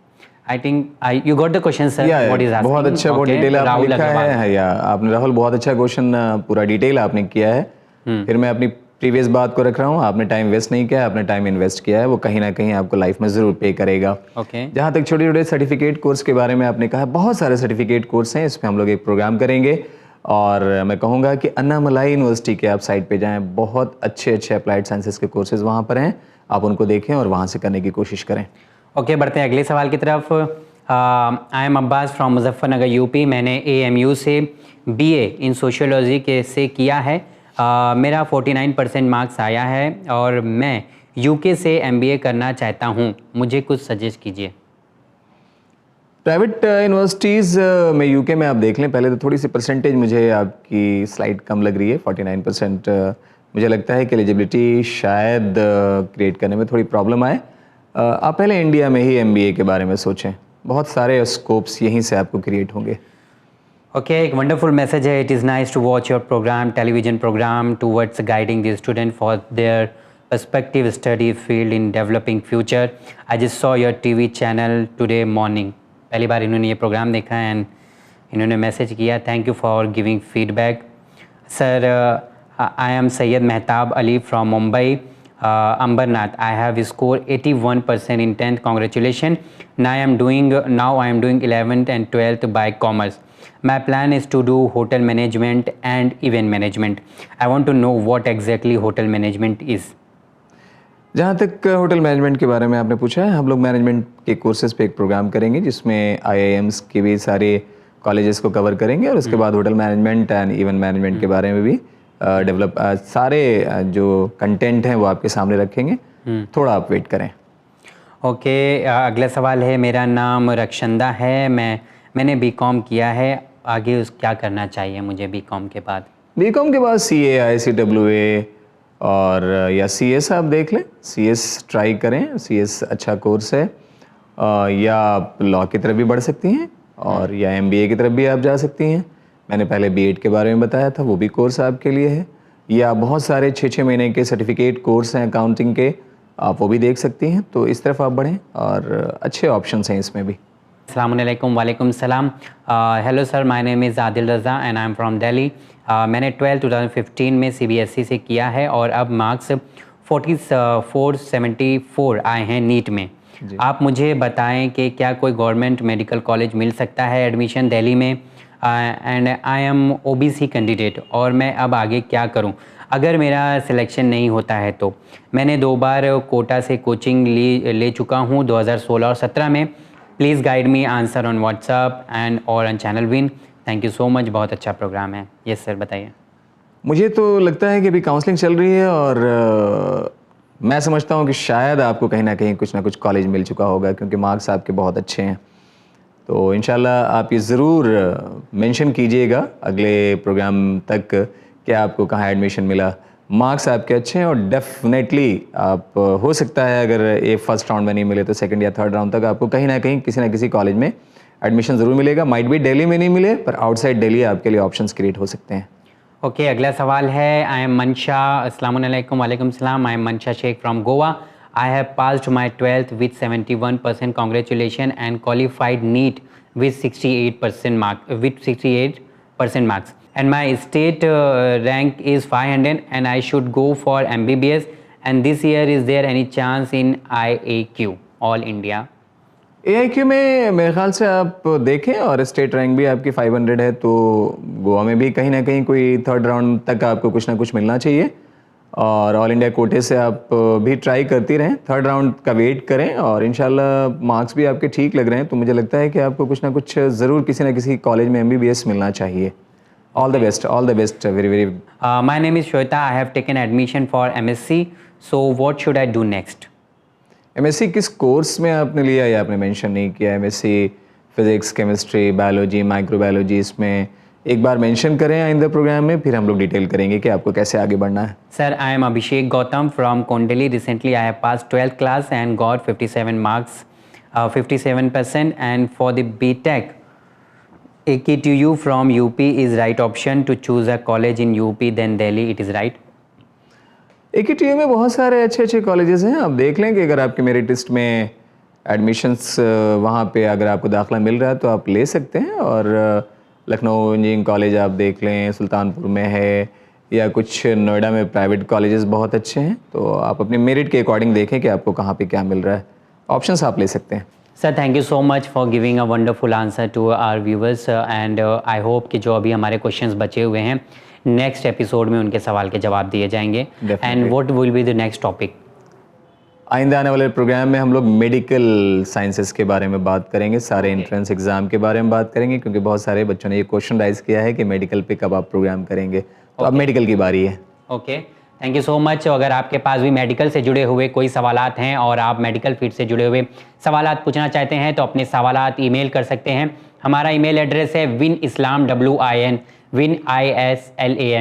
I think you got the question, sir. What is asking? बहुत अच्छा, बहुत डिटेल आपने लिखा है। या आपने राहुल बहुत अच्छा क्वेश्चन, पूरा डिटेल आपने किया है। फिर मैं अपनी प्रीवियस बात को रख रहा हूँ, आपने टाइम वेस्ट नहीं किया, आपने टाइम इन्वेस्ट किया है, वो कहीं ना कहीं आपको लाइफ में ज़रूर पे करेगा। जहाँ तक छोटे छोटे सर्टिफिकेट कोर्स के बारे में आपने कहा, बहुत सारे सर्टिफिकेट कोर्स हैं, इस पर हम लोग एक प्रोग्राम करेंगे। और मैं कहूँगा कि अन्नामलाई यूनिवर्सिटी के आप साइट पे जाएं, बहुत अच्छे अच्छे अप्लाइड साइंसेस के कोर्सेज वहाँ पर हैं, आप उनको देखें और वहाँ से करने की कोशिश करें। ओके, बढ़ते हैं अगले सवाल की तरफ। I M Abbas from Muzaffarnagar UP। मैंने AMU से BA इन सोशियोलॉजी से किया है। मेरा 49% मार्क्स आया है और मैं UK से MBA करना चाहता हूँ, मुझे कुछ सजेस्ट कीजिए। प्राइवेट यूनिवर्सिटीज़ में UK में आप देख लें। पहले तो थोड़ी सी परसेंटेज मुझे आपकी स्लाइड कम लग रही है, 49% मुझे लगता है कि एलिजिबिलिटी शायद क्रिएट करने में थोड़ी प्रॉब्लम आए। आप पहले इंडिया में ही MBA के बारे में सोचें, बहुत सारे स्कोप्स यहीं से आपको क्रिएट होंगे। Okay, एक wonderful message है. It is nice to watch your program, television program towards guiding the student for their perspective study field in developing future. I just saw your TV channel today morning. पहली बार इन्होंने ये प्रोग्राम देखा एंड इन्होंने मैसेज किया. Thank you for giving feedback. Sir, I am Syed Mehtab Ali from Mumbai. Ambernath, I have scored 81% in 10th. Congratulations. Now I am doing 11th and 12th by commerce. My plan is to do hotel management and event management. I want to know what exactly hotel management is. जहाँ तक होटल मैनेजमेंट के बारे में आपने पूछा है, हम लोग मैनेजमेंट के कोर्सेज पे एक प्रोग्राम करेंगे जिसमें IIMs के भी सारे कॉलेजेस को कवर करेंगे और उसके बाद hotel management and event management के बारे में भी डेवलप सारे जो कंटेंट हैं वो आपके सामने रखेंगे. थोड़ा आप वेट करें. ओके, अगला सवाल है. मेरा नाम रक्षंदा है. मैंने BCom किया है. आगे क्या करना चाहिए मुझे BCom के बाद? BCom के बाद CA, ICWA और या CS आप देख लें. CS ट्राई करें. CS अच्छा कोर्स है. या आप लॉ की तरफ भी बढ़ सकती हैं और या MBA की तरफ भी आप जा सकती हैं. मैंने पहले B.Ed के बारे में बताया था, वो भी कोर्स आपके लिए है. या बहुत सारे 6-6 महीने के सर्टिफिकेट कोर्स हैं अकाउंटिंग के, आप वो भी देख सकती हैं. तो इस तरफ आप बढ़ें और अच्छे ऑप्शंस हैं इसमें भी. अस्सलामुअलैकुम. वालेकुम सलाम. Hello sir, my name is Adil Raza and I am from Delhi. मैंने 12 2015 में CBSE से किया है और अब मार्क्स 474 आए हैं नीट में. आप मुझे बताएं कि क्या कोई गवर्नमेंट मेडिकल कॉलेज मिल सकता है एडमिशन दिल्ली में. And I M OBC candidate और मैं अब आगे क्या करूं अगर मेरा सिलेक्शन नहीं होता है तो. मैंने 2 बार कोटा से कोचिंग ले चुका हूं 2016 और 17 में. Please guide me answer on WhatsApp and और on channel win. Thank you so much. बहुत अच्छा प्रोग्राम है. यस सर, बताइए. मुझे तो लगता है कि अभी काउंसलिंग चल रही है और मैं समझता हूँ कि शायद आपको कहीं ना कहीं कुछ ना कुछ कॉलेज मिल चुका होगा क्योंकि मार्क्स आपके बहुत अच्छे हैं. तो इंशाल्लाह आप ये ज़रूर मेंशन कीजिएगा अगले प्रोग्राम तक कि आपको कहाँ एडमिशन मिला. मार्क्स आपके अच्छे हैं और डेफिनेटली आप हो सकता है अगर ये फर्स्ट राउंड में नहीं मिले तो सेकंड या थर्ड राउंड तक आपको कहीं ना कहीं किसी ना किसी कॉलेज में एडमिशन ज़रूर मिलेगा. माइट भी दिल्ली में नहीं मिले पर आउटसाइड दिल्ली आपके लिए ऑप्शंस क्रिएट हो सकते हैं. ओके, अगला सवाल है. आई एम मंशा. अस्सलामुअलैकुम. वालेकुम सलाम. I am Mansha Shaikh from Goa. I have passed my 12th with 71%. Congratulations and qualified NEET with 68% marks. And my state rank is 500 and I should go for MBBS. And this year, is there any chance in IAQ, All India? AIQ में मेरे ख्याल से आप देखें और स्टेट रैंक भी आपकी 500 है तो गोवा में भी कहीं ना कहीं कोई थर्ड राउंड तक आपको कुछ ना कुछ मिलना चाहिए. और ऑल इंडिया कोटे से आप भी ट्राई करती रहें. थर्ड राउंड का वेट करें और इंशाल्लाह मार्क्स भी आपके ठीक लग रहे हैं तो मुझे लगता है कि आपको कुछ ना कुछ ज़रूर किसी ना किसी कॉलेज में MBBS मिलना चाहिए. All the best. Very very. My name is Shweta. I have taken admission for MSc. So what should I do next? MSc किस कोर्स में आपने लिया या आपने मेंशन नहीं किया? MSc physics, chemistry, biology, microbiology, इसमें एक बार मेंशन करें आइंदा प्रोग्राम में, फिर हम लोग डिटेल करेंगे कि आपको कैसे आगे बढ़ना है. Sir, I am Abhishek Gautam from Kondli. Recently I have pass 12th class and got 57 marks, 57%. And for the BTech, AKTU from UP is right option to choose a college in UP then Delhi. It is right? AKTU में बहुत सारे अच्छे कॉलेजेस हैं. आप देख लें कि अगर आपके मेरिट लिस्ट में एडमिशन्स वहाँ पे अगर आपको दाखिला मिल रहा है तो आप ले सकते हैं. और लखनऊ इंजीनियरिंग कॉलेज आप देख लें, सुल्तानपुर में है, या कुछ नोएडा में प्राइवेट कॉलेजेस बहुत अच्छे हैं. तो आप अपने मेरिट के अकॉर्डिंग देखें कि आपको कहाँ पे क्या मिल रहा है. ऑप्शंस आप ले सकते हैं. Sir, thank you so much for giving a wonderful answer to our viewers and I hope कि जो अभी हमारे क्वेश्चंस बचे हुए हैं नेक्स्ट एपिसोड में उनके सवाल के जवाब दिए जाएंगे. And what will be the next topic? आइंदा आने वाले प्रोग्राम में हम लोग मेडिकल साइंसेस के बारे में बात करेंगे, सारे एंट्रेंस एग्जाम के बारे में बात करेंगे क्योंकि बहुत सारे बच्चों ने ये क्वेश्चन राइज किया है कि मेडिकल पे कब आप प्रोग्राम करेंगे. तो अब मेडिकल की बारी है. Okay, thank you so much. अगर आपके पास भी मेडिकल से जुड़े हुए कोई सवालात हैं और आप मेडिकल फील्ड से जुड़े हुए सवालात पूछना चाहते हैं तो अपने सवालात ईमेल कर सकते हैं हमारा ईमेल एड्रेस है winislam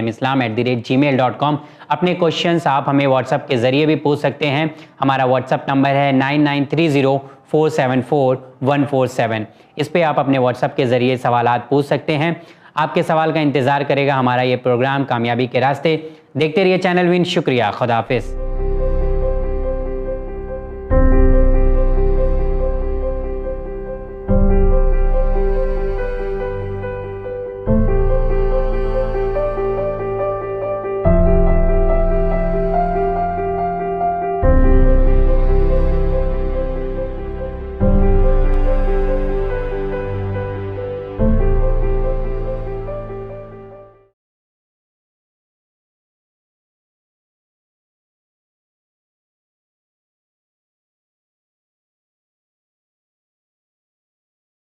islam@gmail.com। अपने क्वेश्चंस आप हमें व्हाट्सएप के ज़रिए भी पूछ सकते हैं। हमारा व्हाट्सएप नंबर है 9930474147। इस पे आप अपने व्हाट्सएप के ज़रिए सवालात पूछ सकते हैं। आपके सवाल का इंतज़ार करेगा हमारा ये प्रोग्राम कामयाबी के रास्ते। देखते रहिए चैनल विन। शुक्रिया, खुदा हाफिज़।